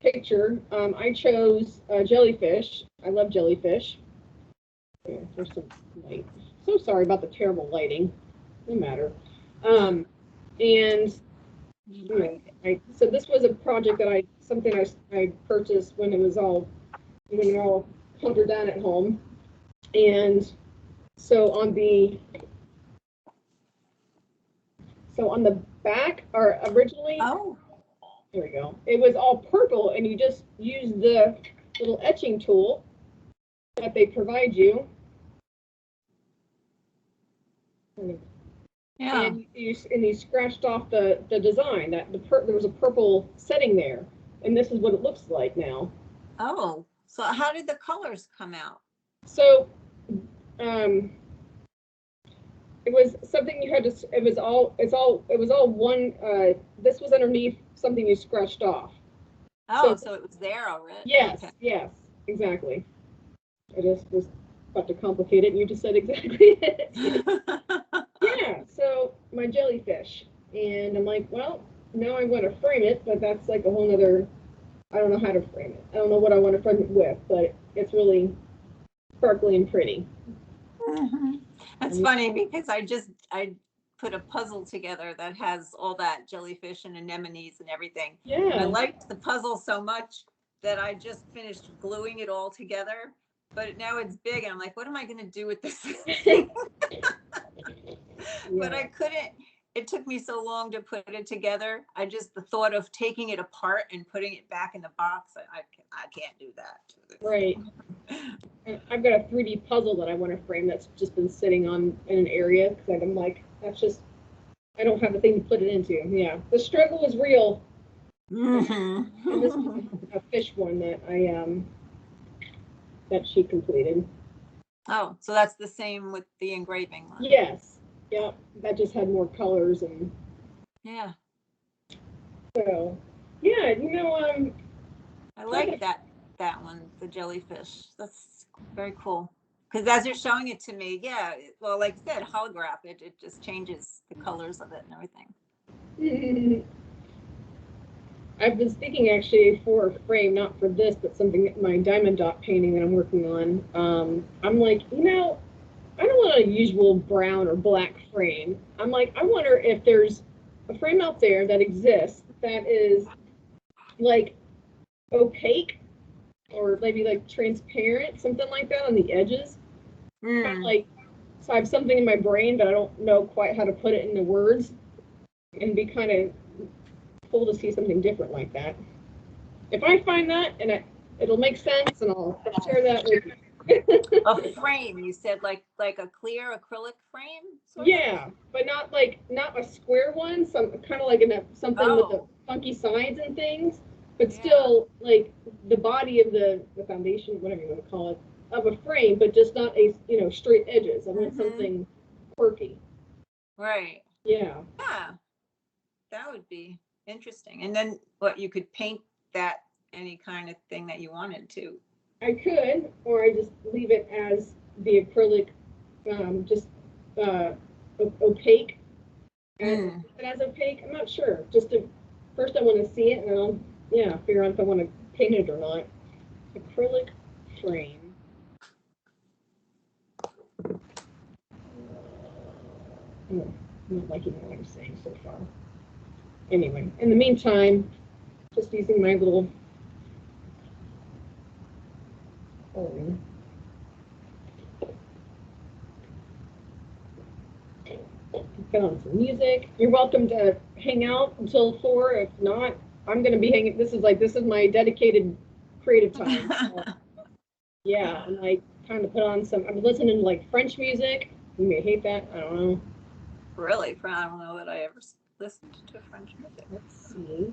picture. I chose jellyfish. I love jellyfish. There's some light. So sorry about the terrible lighting. No matter. And so this was a project that I purchased when it was all hunkered down at home. And so on the back, or originally, here we go. It was all purple, and you just use the little etching tool that they provide you. Yeah. And you scratched off the design that there was a purple setting there, and this is what it looks like now. Oh, so how did the colors come out? So, it was something you had to. It was all one. This was underneath something you scratched off. Oh, so it was there already. Yes, Okay. yes, exactly. I just was about to complicate it, and you just said exactly it. Yeah, so my jellyfish. And I'm like, well, now I want to frame it, but that's like a whole nother, I don't know how to frame it. I don't know what I want to frame it with, but it's really sparkly and pretty. That's funny because I put a puzzle together that has all that jellyfish and anemones and everything. Yeah. And I liked the puzzle so much that I just finished gluing it all together. But now it's big, and I'm like, what am I going to do with this thing? But I couldn't. It took me so long to put it together. The thought of taking it apart and putting it back in the box, I can't do that. Right. I've got a 3D puzzle that I want to frame that's just been sitting in an area because I'm like, I don't have a thing to put it into. Yeah, the struggle is real. And this is a fish one that that she completed. Oh, so that's the same with the engraving one. Yes. Yep. That just had more colors and. Yeah. So, yeah, I like that one, the jellyfish. That's very cool. Because as you're showing it to me, yeah, well, like I said, holograph, it just changes the colors of it and everything. I've been thinking actually for a frame, not for this, but something, my diamond dot painting that I'm working on. I'm like, I don't want a usual brown or black frame. I'm like, I wonder if there's a frame out there that exists that is like opaque or maybe like transparent, something like that on the edges. Kind of like, so I have something in my brain, but I don't know quite how to put it into words, and be kind of cool to see something different like that. If I find that, and it'll make sense, and I'll share that with you. A frame, you said, like a clear acrylic frame? Yeah, but not a square one. Some kind of like something with the funky sides and things, but still like the body of the foundation, whatever you want to call it, of a frame, but just not straight edges. I want something quirky. Right. Yeah. Yeah, that would be interesting. And then what, you could paint that any kind of thing that you wanted to. I could, or I just leave it as the acrylic, just opaque. And as opaque, I'm not sure. First I want to see it, and then I'll figure out if I want to paint it or not. Acrylic frame. I'm not liking what I'm saying so far. Anyway, in the meantime, just using my little phone. Put on some music. You're welcome to hang out until 4. If not, I'm going to be hanging. This is my dedicated creative time. So, yeah, I'm like trying to put on I'm listening to like French music. You may hate that. I don't know. Really? I don't know that I ever listened to French music. Let's see.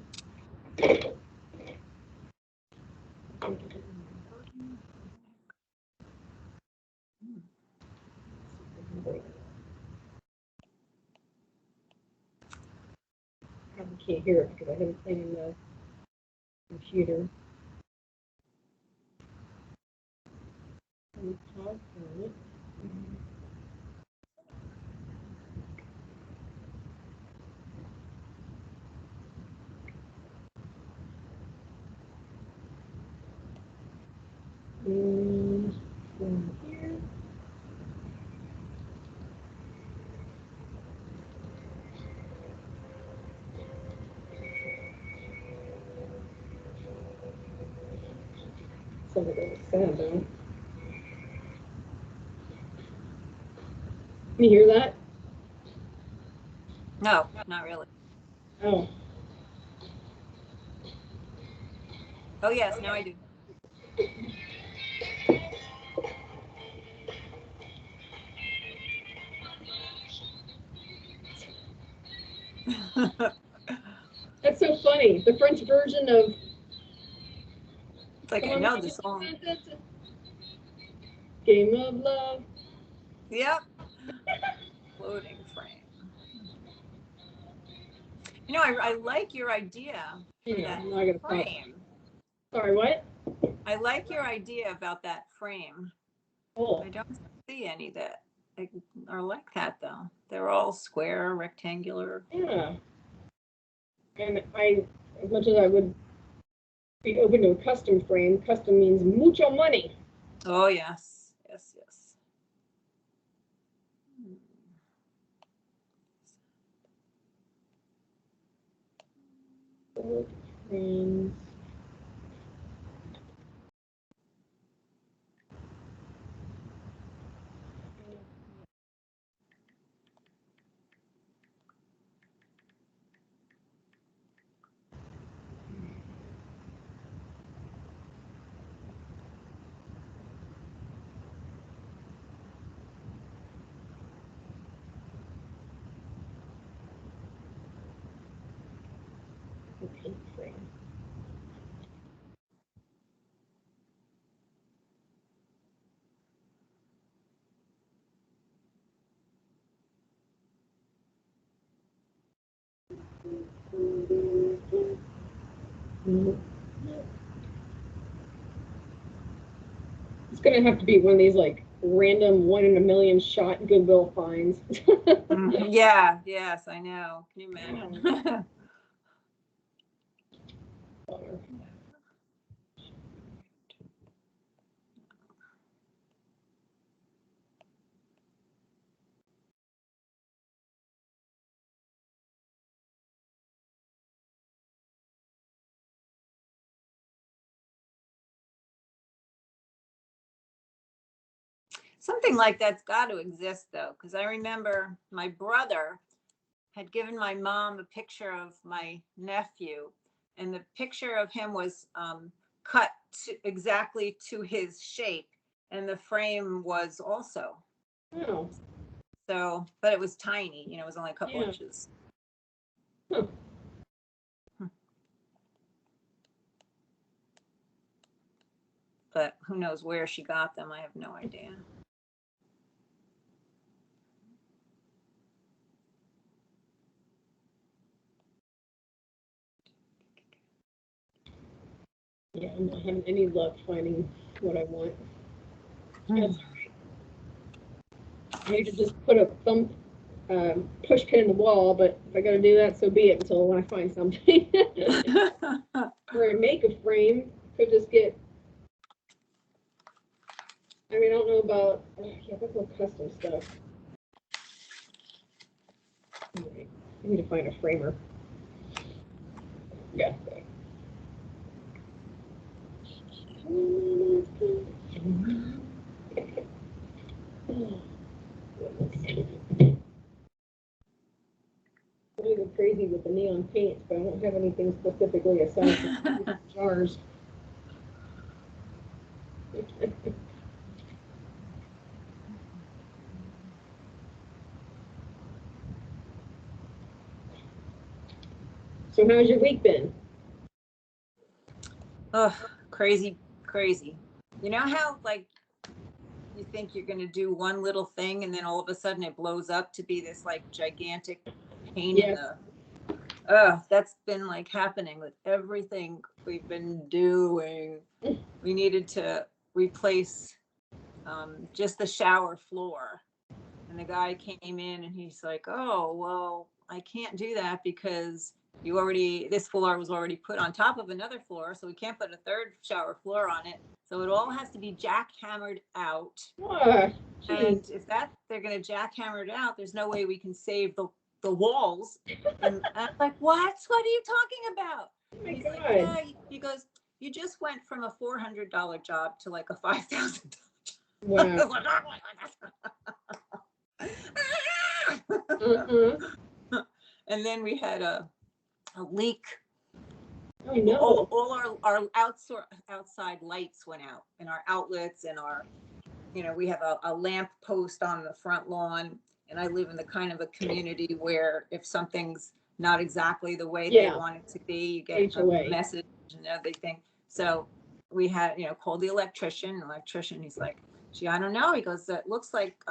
I can't hear it because I haven't played in the computer. From here. Some of those sound though. Can you hear that? No, not really. Oh. Oh yes, now I do. That's so funny. The French version of It's like, come I on, know the song. Game of Love. Yep. Floating frame. You know, I like your idea for Yeah, that I'm not gonna pop. frame. Sorry, what? I like your idea about that frame. Oh, I don't see any that are like that though. They're all square, rectangular. yeah. And as much as I would be open to a custom frame, custom means mucho money. Oh yes, yes, yes. Frames. Paint frame. It's gonna have to be one of these like random 1 in a million shot Goodwill finds. Yeah, yes, I know. Can you imagine? Something like that's got to exist though, because I remember my brother had given my mom a picture of my nephew, and the picture of him was cut exactly to his shape, and the frame was also. Oh. So, but it was tiny, you know, it was only a couple inches. Huh. But who knows where she got them? I have no idea. Yeah, I'm not having any luck finding what I want. That's all right. I need to just put a push pin in the wall, but if I gotta do that, so be it until I find something. Or make a frame, could just get, I mean, I don't know about, yeah, that's all custom stuff. All right. I need to find a framer. Yeah. I go crazy with the neon paints, but I don't have anything specifically aside from jars. So how's your week been? Oh, crazy, crazy. You know how like you think you're going to do one little thing and then all of a sudden it blows up to be this like gigantic pain in the that's been like happening with everything we've been doing. We needed to replace just the shower floor, and the guy came in and he's like, oh well, I can't do that because this floor was already put on top of another floor, so we can't put a third shower floor on it, so it all has to be jackhammered out. And if they're going to jackhammer it out, there's no way we can save the walls. And I'm like, what are you talking about? Oh my He's God. like, yeah. He goes, you just went from a $400 job to like a $5,000 job. Wow. And then we had a leak. I know. All our outside lights went out, and our outlets, and our, you know, we have a lamp post on the front lawn, and I live in the kind of a community where if something's not exactly the way they Yeah. want it to be. You get a HOA. message and everything. So we had, called the electrician. He's like, gee, I don't know. He goes, it looks like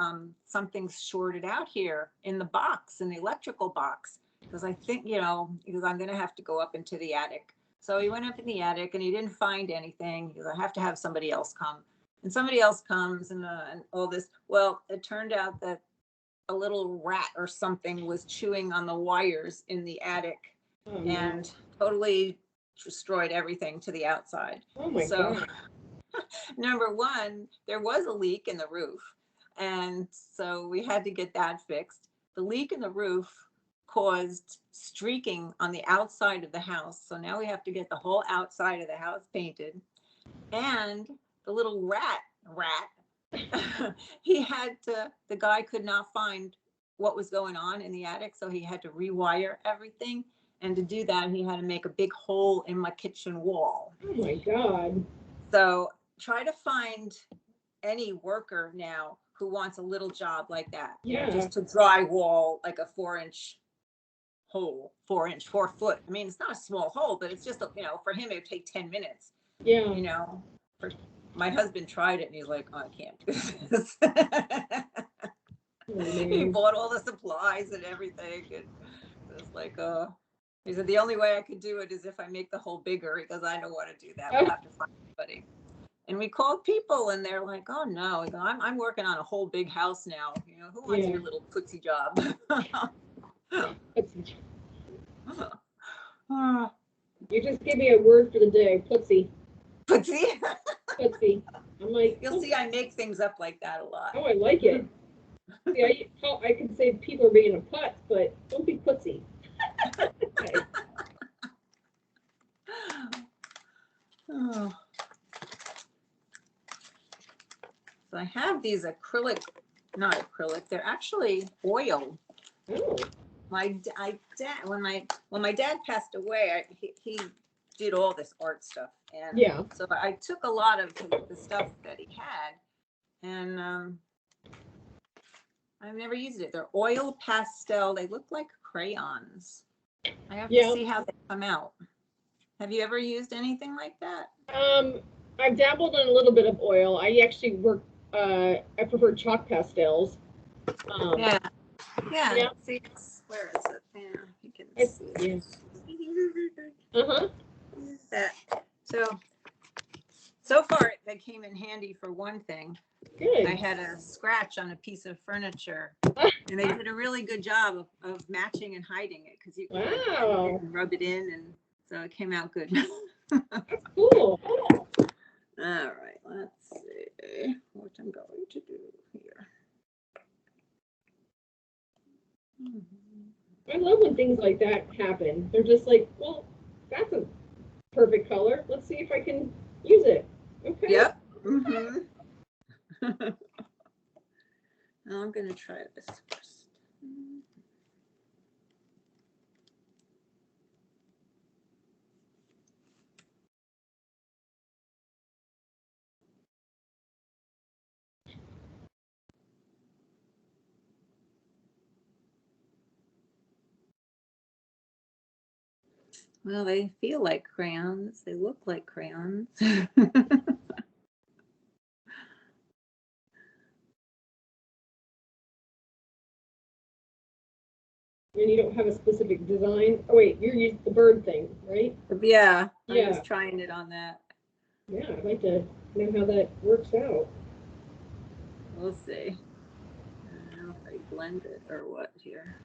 something's shorted out here in the box, in the electrical box. Because I think, because I'm going to have to go up into the attic. So he went up in the attic and he didn't find anything. He goes, I have to have somebody else come. And somebody else comes and all this. Well, it turned out that a little rat or something was chewing on the wires in the attic and totally destroyed everything to the outside. Oh my God. Number one, there was a leak in the roof. And so we had to get that fixed. The leak in the roof caused streaking on the outside of the house. So now we have to get the whole outside of the house painted. And the little rat, the guy could not find what was going on in the attic. So he had to rewire everything. And to do that, he had to make a big hole in my kitchen wall. Oh my God. So try to find any worker now who wants a little job like that. Yeah. Just to drywall like a 4-inch hole, 4 foot. I mean, it's not a small hole, but it's just, for him, it would take 10 minutes. Yeah. My husband tried it and he's like, oh, I can't do this. He bought all the supplies and everything. And it was like, he said, the only way I could do it is if I make the hole bigger, because I don't want to do that. We'll have to find somebody. And we called people and they're like, oh no, I'm working on a whole big house now. Who wants your little footsie job? You just give me a word for the day, putsy. Footsie? Putsy. I'm like, you'll see I make things up like that a lot. Oh, I like it. See, I can say people are being a putz, but don't be putsy. Okay. Oh. So I have these not acrylic, they're actually oil. Oh. When my dad passed away, he did all this art stuff, and so I took a lot of the stuff that he had, and I've never used it. They're oil pastel. They look like crayons. I have to see how they come out. Have you ever used anything like that? I've dabbled in a little bit of oil. I actually work. I prefer chalk pastels. Yeah. See, where is it? Yeah, you can see. That. So far, they came in handy for one thing. Good. I had a scratch on a piece of furniture, and they did a really good job of matching and hiding it, because you can rub it in, and so it came out good. That's cool. All right, let's see what I'm going to do here. I love when things like that happen. They're just like, well, that's a perfect color. Let's see if I can use it. Okay. Yep. I'm going to try this first. Well, they feel like crayons. They look like crayons. And you don't have a specific design. Oh wait, you're using the bird thing, right? Yeah. I'm just trying it on that. Yeah, I'd like to know how that works out. We'll see. I don't know if I blend it or what here.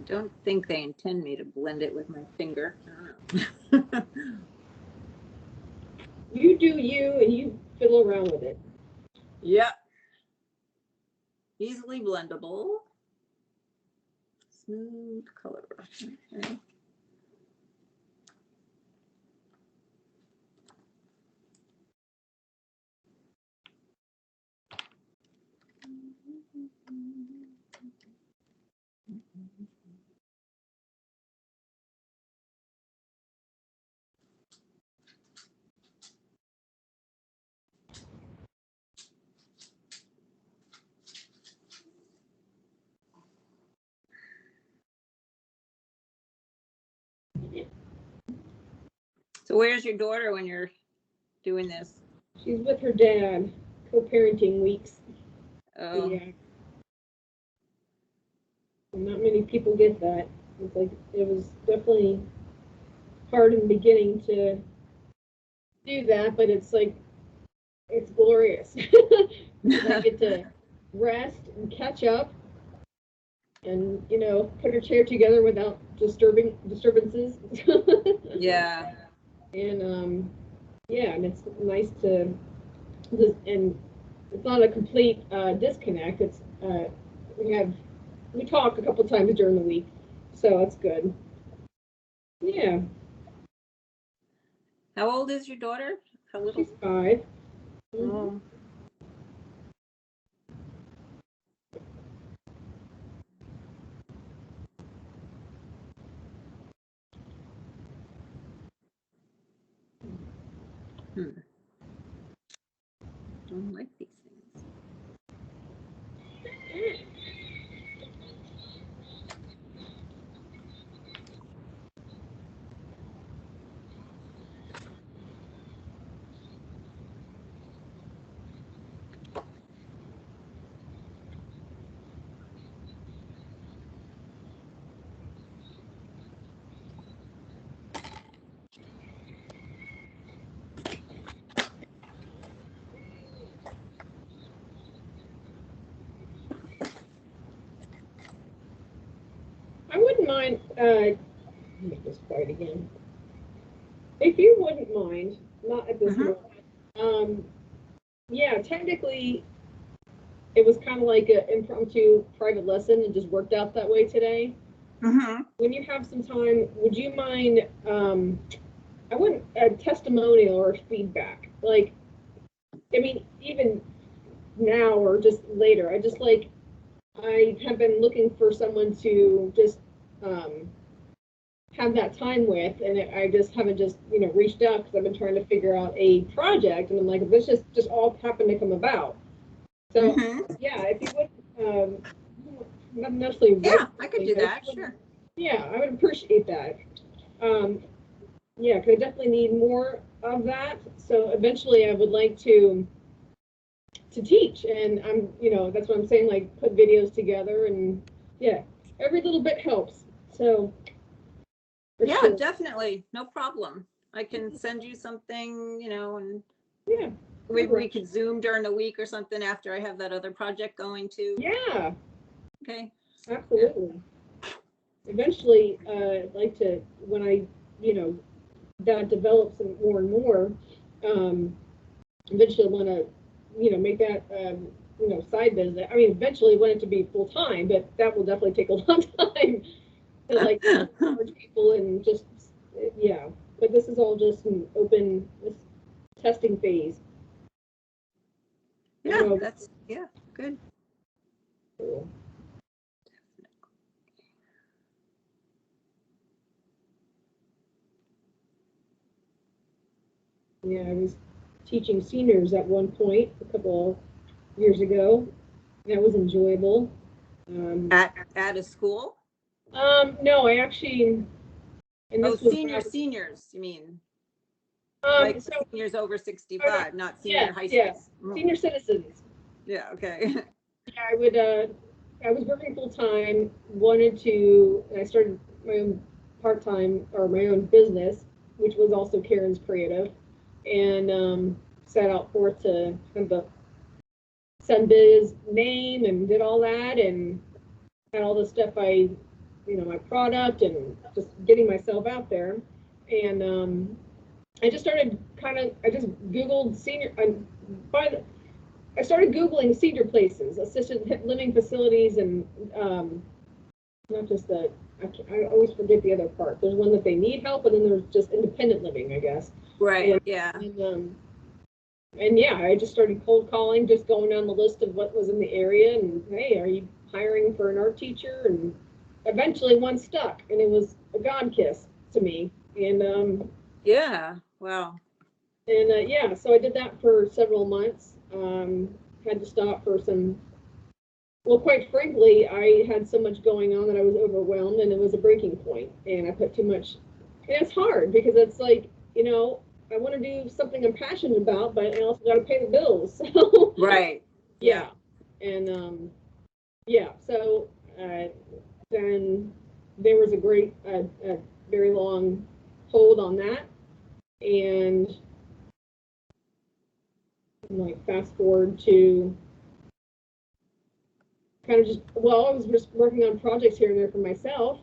I don't think they intend me to blend it with my finger. I don't know. You do you, and you fiddle around with it. Yep. Easily blendable. Smooth color. Okay. So where's your daughter when you're doing this? She's with her dad, co-parenting weeks. Oh. Yeah. Not many people get that. It's like, it was definitely hard in the beginning to do that, but it's like, it's glorious. I get to rest and catch up and, put her chair together without disturbances. Yeah. And yeah, and it's nice to just, and it's not a complete disconnect. It's we talk a couple times during the week, so that's good. Yeah. How old is your daughter? How little? She's 5. Oh. Don't like these things. I wouldn't mind. Make this quiet again. If you wouldn't mind, not at this moment. Yeah, technically, it was kind of like an impromptu private lesson and just worked out that way today. When you have some time, would you mind? I wouldn't a testimonial or feedback. Like, I mean, even now or just later. I have been looking for someone to just have that time with, and I just haven't reached out because I've been trying to figure out a project, and I'm like, this just all happened to come about. So yeah, if you would, not necessarily. Yeah, I could do that. Sure. Yeah, I would appreciate that. Yeah, because I definitely need more of that. So eventually, I would like to teach, and that's what I'm saying. Like, put videos together, and yeah, every little bit helps. So Yeah, sure. Definitely, no problem. I can send you something, and yeah, maybe we could Zoom during the week or something after I have that other project going too. Yeah. Okay. Absolutely. Yeah. Eventually, I'd like to, when I, that develops more and more, eventually want to, make that, side business. I mean, eventually want it to be full time, but that will definitely take a long time to like charge people and just, yeah. But this is all just an open testing phase. Yeah, good. Cool. Yeah, I was teaching seniors at one point a couple years ago. That was enjoyable. At a school? No, I actually, and this was seniors, you mean? so, seniors over 65, not senior high school. school. Senior citizens. Yeah, okay. Yeah, I was working full time, and I started my own part-time or my own business, which was also Carons Creative, and set out for it to kind of send his name and did all that and had all the stuff my product and just getting myself out there. And I just started I just Googled I started Googling senior places, assisted living facilities, and not just I always forget the other part. There's one that they need help, and then there's just independent living, I guess. Right, and, yeah. And yeah, I just started cold calling, just going down the list of what was in the area, and hey, are you hiring for an art teacher? And eventually one stuck, and it was a God kiss to me. And yeah, wow. And yeah, so I did that for several months. Had to stop for well, quite frankly, I had so much going on that I was overwhelmed, and it was a breaking point, and I put too much. And it's hard because it's like, I want to do something I'm passionate about, but I also got to pay the bills. So Right. yeah, and yeah, so then there was a very long hold on that, and like fast forward to kind of just, well, I was just working on projects here and there for myself.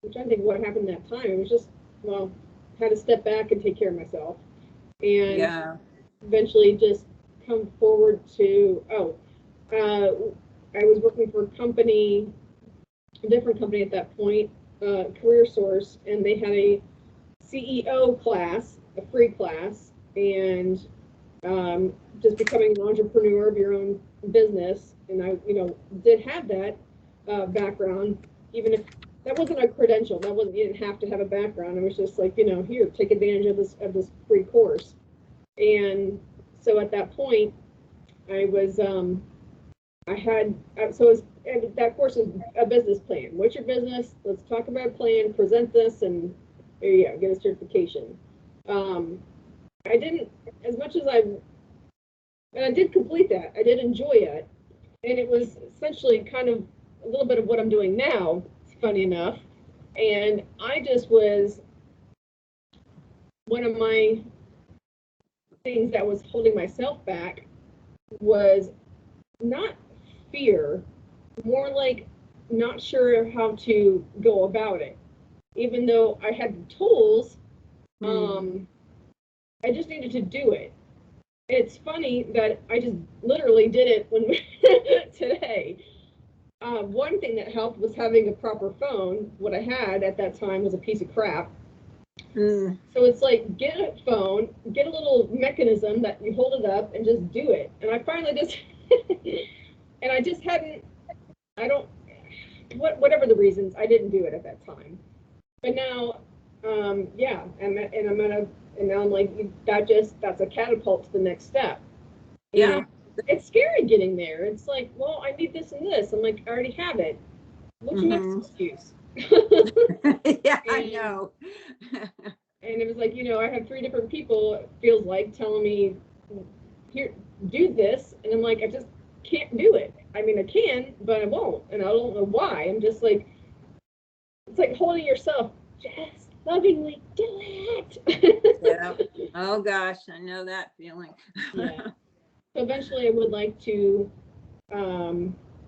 I'm trying to think what happened that time. It was just, well, had to step back and take care of myself, and Yeah. eventually just come forward to, I was working for a different company at that point, Career Source, and they had a CEO class, a free class, and just becoming an entrepreneur of your own business. And I, did have that background, even if that wasn't a credential. That wasn't, you didn't have to have a background. It was just like, here, take advantage of this free course. And so at that point, I was, I had, so it was, that course was a business plan. What's your business? Let's talk about a plan, present this, and there you go, get a certification. I didn't, as much as and I did complete that. I did enjoy it. And it was essentially kind of a little bit of what I'm doing now, funny enough. And I just was, one of my things that was holding myself back was not fear, more like not sure how to go about it. Even though I had the tools, I just needed to do it. It's funny that I just literally did it when today. One thing that helped was having a proper phone. What I had at that time was a piece of crap. So it's like, get a phone, get a little mechanism that you hold it up and just do it. And I finally just, and I just hadn't, I don't, whatever the reasons, I didn't do it at that time. But now, yeah, and now I'm like, that's a catapult to the next step. Yeah. And it's scary getting there. It's like, well, I need this and this. I'm like, I already have it. What's your next excuse? Yeah, I know. And it was like, I have 3 different people, it feels like, telling me, here, do this. And I'm like, I just can't do it. I mean, I can, but I won't. And I don't know why. I'm just like, it's like holding yourself, just lovingly do it. Yeah. Oh gosh, I know that feeling. Yeah. So eventually I would like to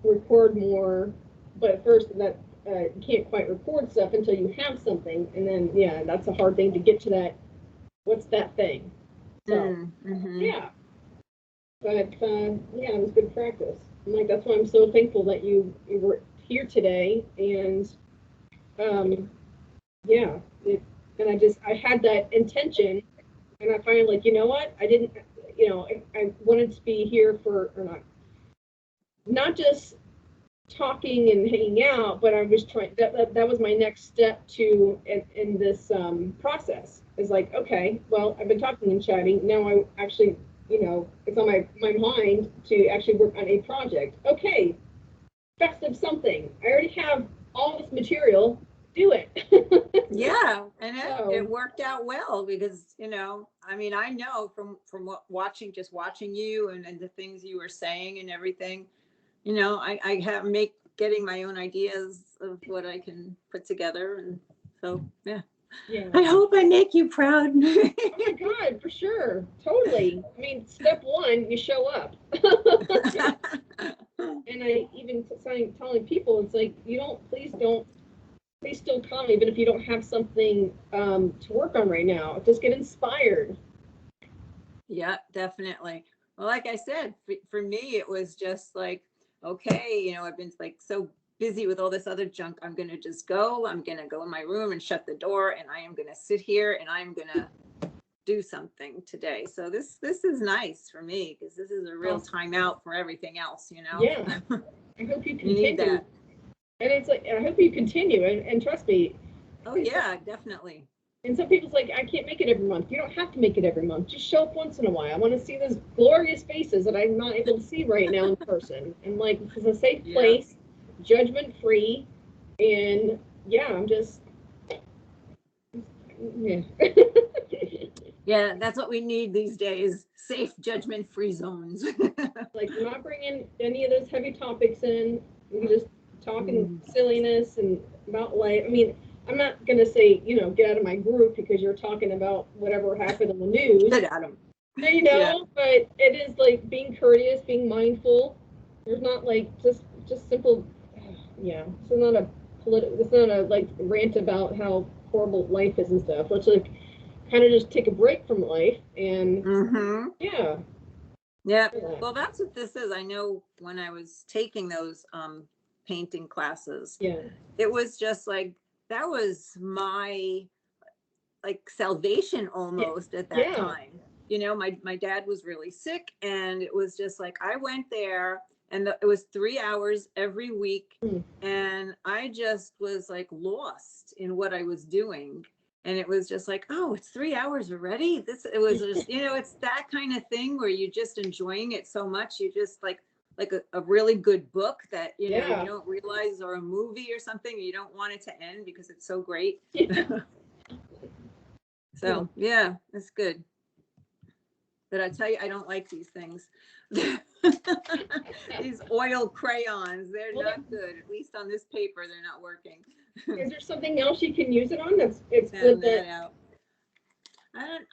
record more, but at first that you can't quite record stuff until you have something. And then, yeah, that's a hard thing to get to that. What's that thing? So, yeah. But, yeah, it was good practice. I'm like, that's why I'm so thankful that you were here today. And, yeah, and I had that intention, and I finally, like, you know what? I didn't, I wanted to be here for, or not just talking and hanging out, but I was trying, that was my next step to, in this process. Is like, okay, well, I've been talking and chatting. Now I actually, it's on my mind to actually work on a project. Okay, best of something. I already have all this material. Do it. Yeah, and it worked out well because I mean, I know from watching you and the things you were saying and everything, I have getting my own ideas of what I can put together, and so yeah. I hope I make you proud. Oh my God, for sure. Totally. I mean, step 1, you show up. And I even telling people, it's like, please still come, even if you don't have something to work on right now. Just get inspired. Yeah, definitely. Well, like I said, for me, it was just like, okay, I've been like so busy with all this other junk. I'm going to go in my room and shut the door, and I am going to sit here and I'm going to do something today. So this is nice for me because this is a real timeout for everything else, Yeah. I hope you continue. You need that. And it's like, I hope you continue, and trust me. Oh yeah, definitely. And some people's like, I can't make it every month. You don't have to make it every month. Just show up once in a while. I want to see those glorious faces that I'm not able to see right now in person. And like, this is a safe place, judgment free. And yeah, I'm just, yeah. Yeah, that's what we need these days. Safe, judgment-free zones. Like, we're not bringing any of those heavy topics in. We're just talking silliness and about life. I mean, I'm not gonna say, get out of my group because you're talking about whatever happened in the news. Good Adam. Yeah. But it is like being courteous, being mindful. There's not like just simple. Yeah, it's not a It's not a like rant about how horrible life is and stuff. Let's like kind of just take a break from life and yeah. Yeah. Well, that's what this is. I know when I was taking those painting classes, it was just like that was my like salvation almost at that time. My dad was really sick, and it was just like I went there, and it was 3 hours every week, and I just was like lost in what I was doing. And it was just like, oh, it's 3 hours already. It was just, it's that kind of thing where you're just enjoying it so much. You just like a really good book that, you don't realize, or a movie or something. You don't want it to end because it's so great. So yeah, it's good. But I tell you, I don't like these things. These oil crayons, they're not good. At least on this paper, they're not working. Is there something else you can use it on? It's good that out.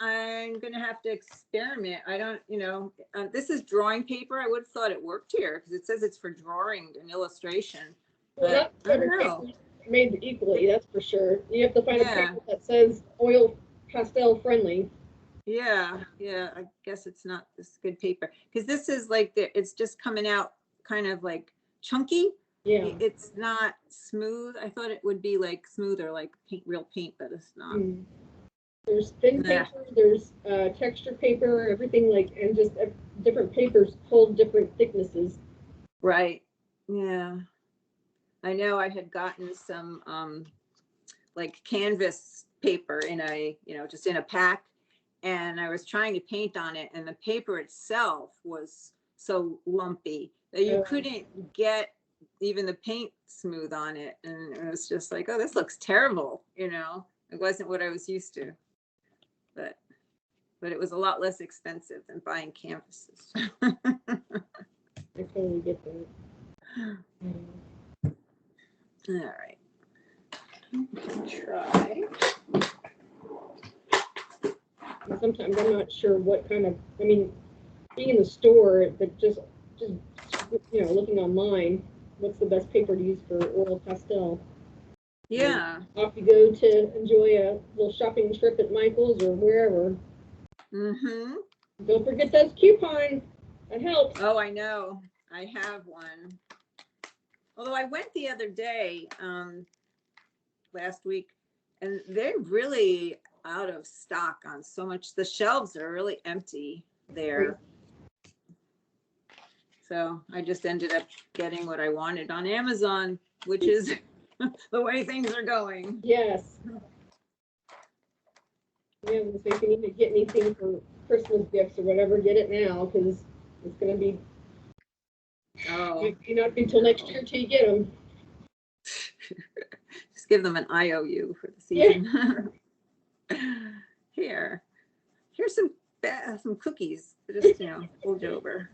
I'm gonna have to experiment. I don't, this is drawing paper. I would have thought it worked here because it says it's for drawing and illustration. Well, not every paper made equally, that's for sure. You have to find a paper that says oil pastel friendly. Yeah, I guess it's not this good paper because this is like it's just coming out kind of like chunky. Yeah, it's not smooth. I thought it would be like smoother, like real paint, but it's not. There's thin paper, there's texture paper, everything and just different papers hold different thicknesses. Right. Yeah. I know I had gotten some like canvas paper in a, just in a pack, and I was trying to paint on it, and the paper itself was so lumpy that you couldn't get even the paint smooth on it. And it was just like, oh, this looks terrible. It wasn't what I was used to, but it was a lot less expensive than buying canvases. I totally get that. All right. Try. Sometimes I'm not sure what kind of, being in the store, but just looking online, what's the best paper to use for oil pastel? Yeah. And off you go to enjoy a little shopping trip at Michael's or wherever. Don't forget those coupons. That helps. Oh, I know. I have one. Although I went the other day, last week, and they're really out of stock on so much. The shelves are really empty there. So I just ended up getting what I wanted on Amazon, which is the way things are going. Yes. Yeah, so if you need to get anything for Christmas gifts or whatever, get it now because it's going to be. Might not be until next year till you get them. Just give them an IOU for the season. Here's some cookies. Just hold over.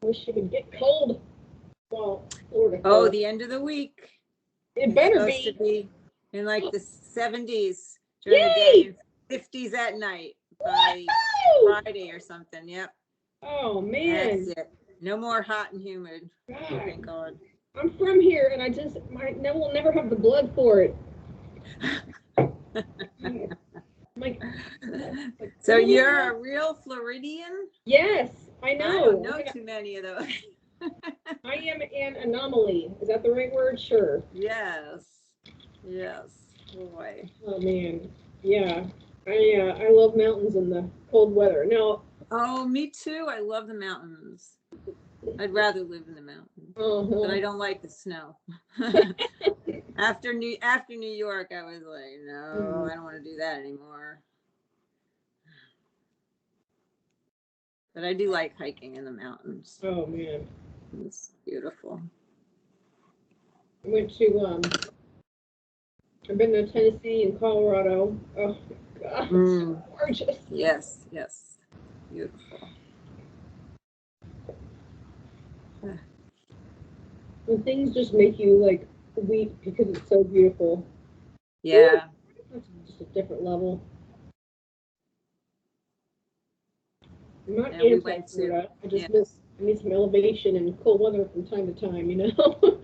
wish it would get cold. Well, Florida Oh, cold. the end of the week. It It's better supposed to be. be in like the 70s during the day Yay! and 50s at night by Woo! Friday or something. Yep. Oh That's man. it. No more hot and humid. God. Thank God. I'm from here, and we'll never have the blood for it. Like, So you're a real Floridian? yes, I know. I don't know too many of those. I am an anomaly. Is that the right word? Sure. Yes. Yes. Boy. Oh man. Yeah. I love mountains in the cold weather. Now. Oh, me too. I love the mountains. I'd rather live in the mountains, but I don't like the snow. After New York, I was like, no, I don't want to do that anymore. But I do like hiking in the mountains. Oh man. It's beautiful. I went to I've been to Tennessee and Colorado. Oh God, so gorgeous. Yes, yes. Beautiful. When things just make you like weep because it's so beautiful. Yeah. That's just a different level. I'm not anti-Florida. I just I need some elevation and cold weather from time to time, you know?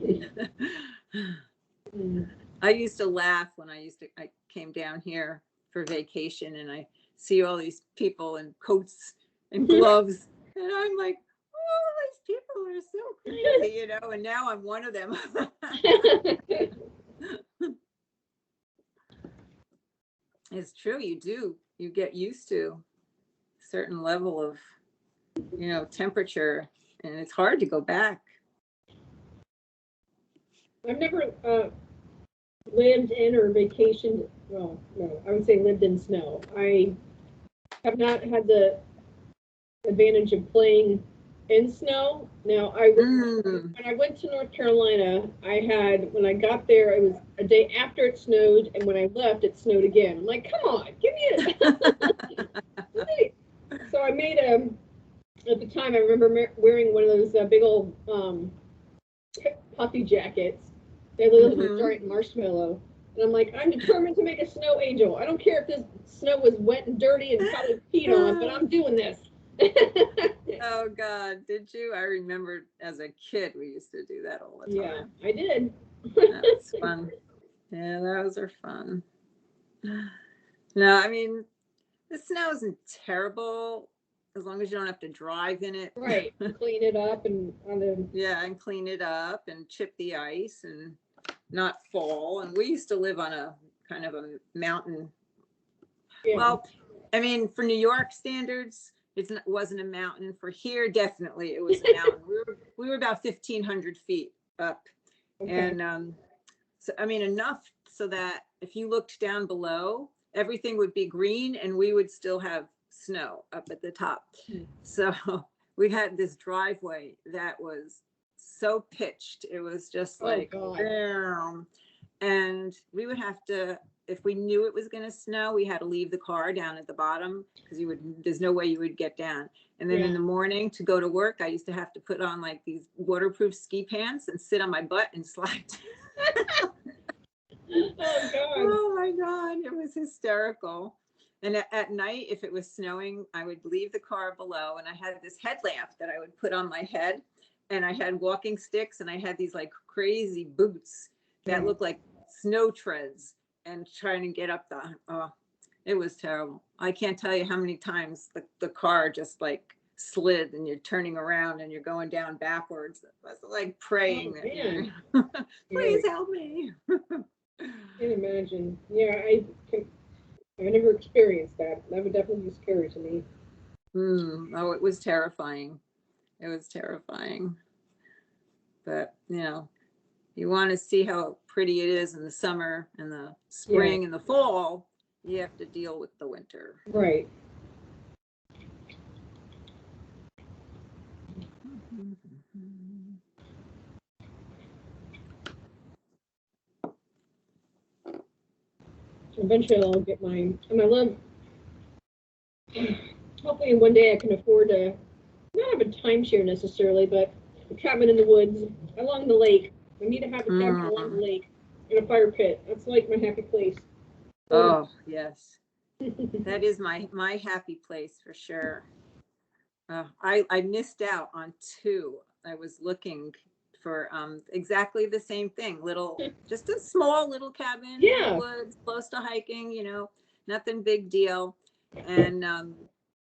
I used to laugh when I came down here for vacation and I see all these people in coats and gloves and I'm like, oh, these people are so crazy, you know, and now I'm one of them. It's true, you get used to a certain level of, you know, temperature and it's hard to go back. I've never lived in or vacationed, well, no, I would say lived in snow. I have not had the advantage of playing in snow. Now, when I went to North Carolina, when I got there, it was a day after it snowed, and when I left, it snowed again. I'm like, come on, give me it. So I made at the time, I remember wearing one of those big old puffy jackets. They look like a giant marshmallow. And I'm like, I'm determined to make a snow angel. I don't care if this snow was wet and dirty and probably peed on, but I'm doing this. Oh God, did you? I remember as a kid we used to do that all the time. Yeah, I did. That was fun. Yeah, those are fun. No, I mean, the snow isn't terrible as long as you don't have to drive in it. Right. Clean it up and yeah, and clean it up and chip the ice and not fall. And we used to live on a kind of a mountain. Yeah. Well, I mean, for New York standards, it wasn't a mountain. For here, definitely it was a mountain. we were about 1,500 feet up. Okay. And so, I mean, enough so that if you looked down below, everything would be green and we would still have snow up at the top. So we had this driveway that was so pitched. It was just like, bam. And we would have to, if we knew it was going to snow, we had to leave the car down at the bottom because there's no way you would get down. And then in the morning to go to work, I used to have to put on like these waterproof ski pants and sit on my butt and slide. Oh God. Oh my God. It was hysterical. And at night, if it was snowing, I would leave the car below and I had this headlamp that I would put on my head and I had walking sticks and I had these like crazy boots that looked like snow treads and trying to get up it was terrible. I can't tell you how many times the car just like slid and you're turning around and you're going down backwards. It was like praying please help me. I can imagine. Yeah, I've never experienced that. That would definitely be scary to me. Oh, it was terrifying. It was terrifying. But, you know, you want to see how pretty it is in the summer and the spring and the fall, you have to deal with the winter. Right. Eventually I'll get mine. And I love, hopefully one day I can afford to not have a timeshare necessarily, but a cabin in the woods along the lake. I need to have a cabin along the Mm. lake in a fire pit. That's like my happy place. Oh, yes. That is my happy place for sure. I missed out on two. I was looking for exactly the same thing. Just a small little cabin in the Yeah. woods, close to hiking, nothing big deal. And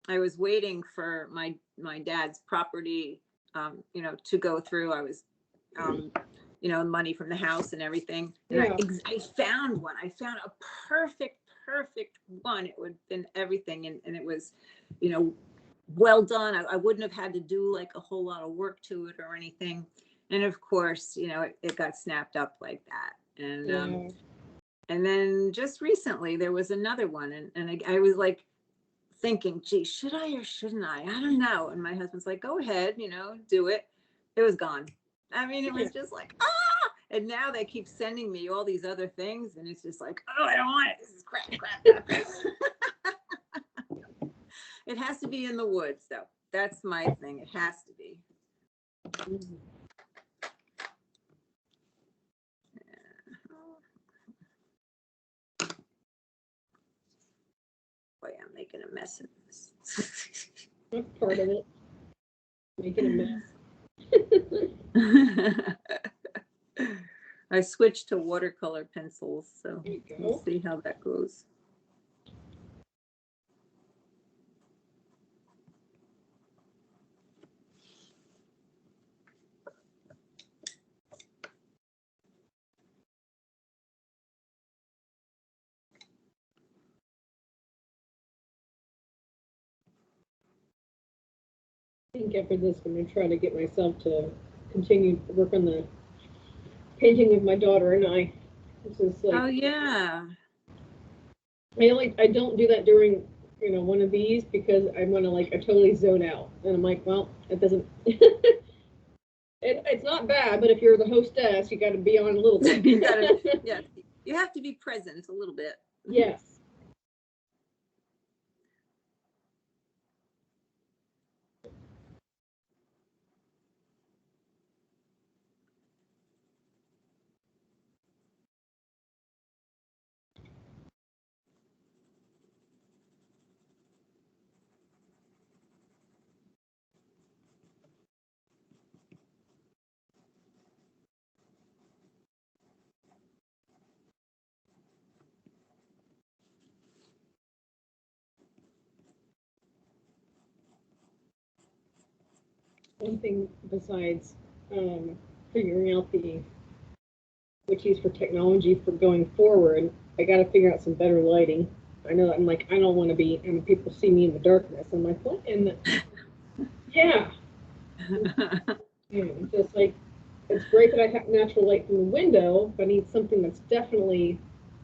I was waiting for my dad's property, to go through. I was, money from the house and everything. And Yeah. I found one. I found a perfect one. It would have been everything. And it was, well done. I wouldn't have had to do like a whole lot of work to it or anything. And of course, it got snapped up like that. Yeah. And then just recently there was another one, and I was like thinking, gee, should I or shouldn't I? I don't know. And my husband's like, go ahead, do it. It was gone. I mean, it was just like, ah. And now they keep sending me all these other things, and it's just like, oh, I don't want it. This is crap. It has to be in the woods, though. That's my thing. It has to be. Boy, I'm making a mess of this. That's part of it. Making a mess. I switched to watercolor pencils, so we'll Go. see how that goes. I think after this, I'm going to try to get myself to continue to work on the painting of my daughter and I. This is like, Oh yeah. I don't do that during one of these because I want to I totally zone out, and I'm like, well, it doesn't. It's not bad, but if you're the hostess, you got to be on a little bit. Yeah, you have to be present a little bit. Yes. One thing besides figuring out what to use for technology for going forward, I got to figure out some better lighting. I know I'm like, I don't want to be, and people see me in the darkness. I'm like, what in the, yeah. Just like, it's great that I have natural light from the window, but I need something that's definitely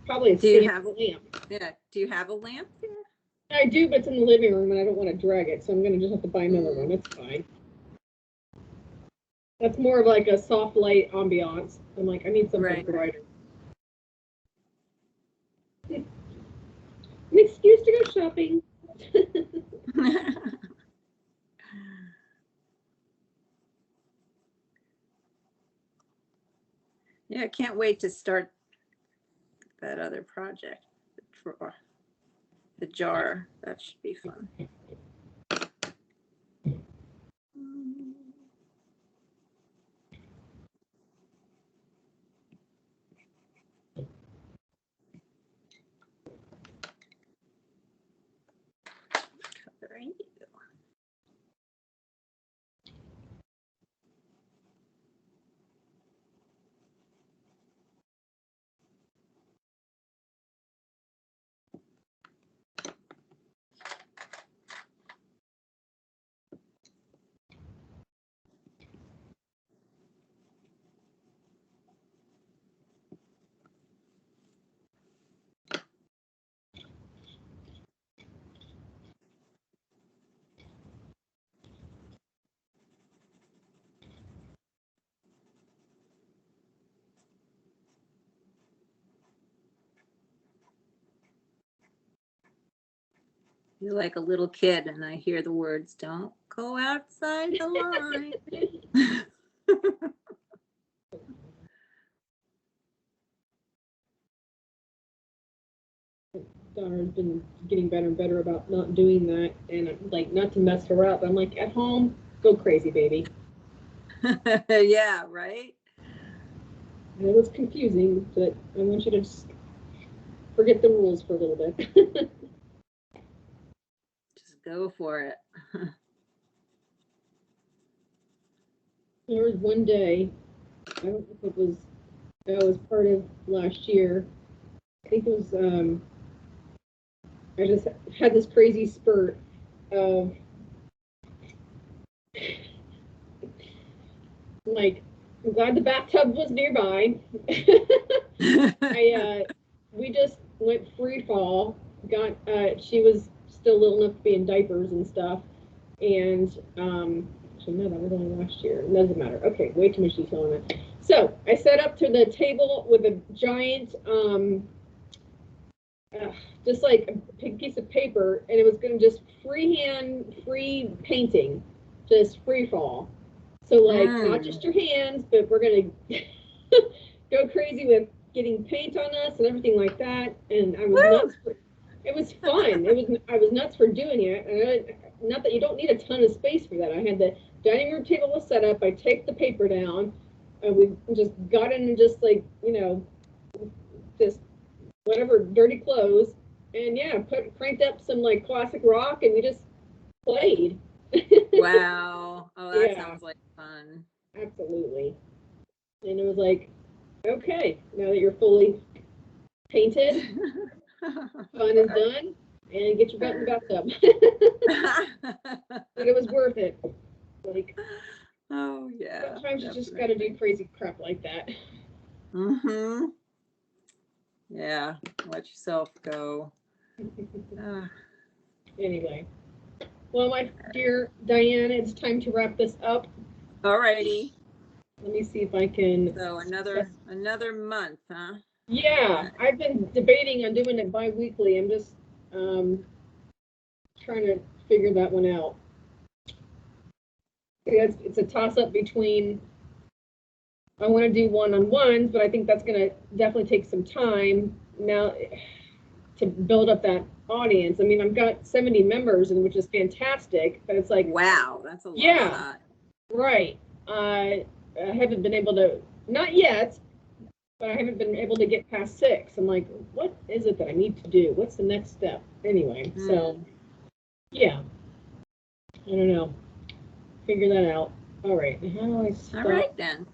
probably a Do you standard have lamp. Yeah. Do you have a lamp there? I do, but it's in the living room and I don't want to drag it, so I'm gonna just have to buy another one. It's fine. That's more of like a soft light ambiance. I'm like, I need something brighter. An excuse to go shopping. Yeah, I can't wait to start that other project, the jar. That should be fun. Right. You're like a little kid, and I hear the words, "Don't go outside the line." Daughter's been getting better and better about not doing that, and like not to mess her up. I'm like, at home, go crazy, baby. Yeah, right. And it was confusing, but I want you to just forget the rules for a little bit. Just go for it. There was one day, I don't know if that was part of last year. I think it was, I just had this crazy spurt of, like, I'm glad the bathtub was nearby. We just went free fall. She was still little enough to be in diapers and stuff, and actually no, that was only last year. It doesn't matter. Okay, way too much detail on it. So I set up to the table with a giant, just like a big piece of paper, and it was going to just free painting, just free fall. So like not just your hands, but we're gonna go crazy with getting paint on us and everything like that. And I was nuts. It was fun. I was nuts for doing it. And not that you don't need a ton of space for that. I had the dining room table was set up. I taped the paper down, and we just got in and just like just whatever dirty clothes, and yeah, cranked up some like classic rock, and we just played. Wow. Oh, that sounds like fun. Absolutely. And it was like, okay, now that you're fully painted, fun is done, and get your butt in the bathtub. But it was worth it. Like, oh yeah. Sometimes you just got to do crazy crap like that. Mm-hmm. Yeah. Let yourself go. Anyway. Well, my dear Diane, it's time to wrap this up. Alrighty. Let me see if I can. So another month, huh? Yeah, I've been debating on doing it bi-weekly. I'm just trying to figure that one out. It's a toss-up between I want to do one-on-ones, but I think that's going to definitely take some time now to build up that audience. I mean, I've got 70 members, and which is fantastic, but it's like, wow, that's a lot. Yeah, right. I haven't been able to, not yet, but I haven't been able to get past 6. I'm like, what is it that I need to do? What's the next step? Anyway, so yeah, I don't know. Figure that out. All right. How do I stop? All right then.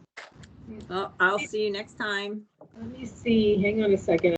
Well, I'll see you next time. Let me see. Hang on a second.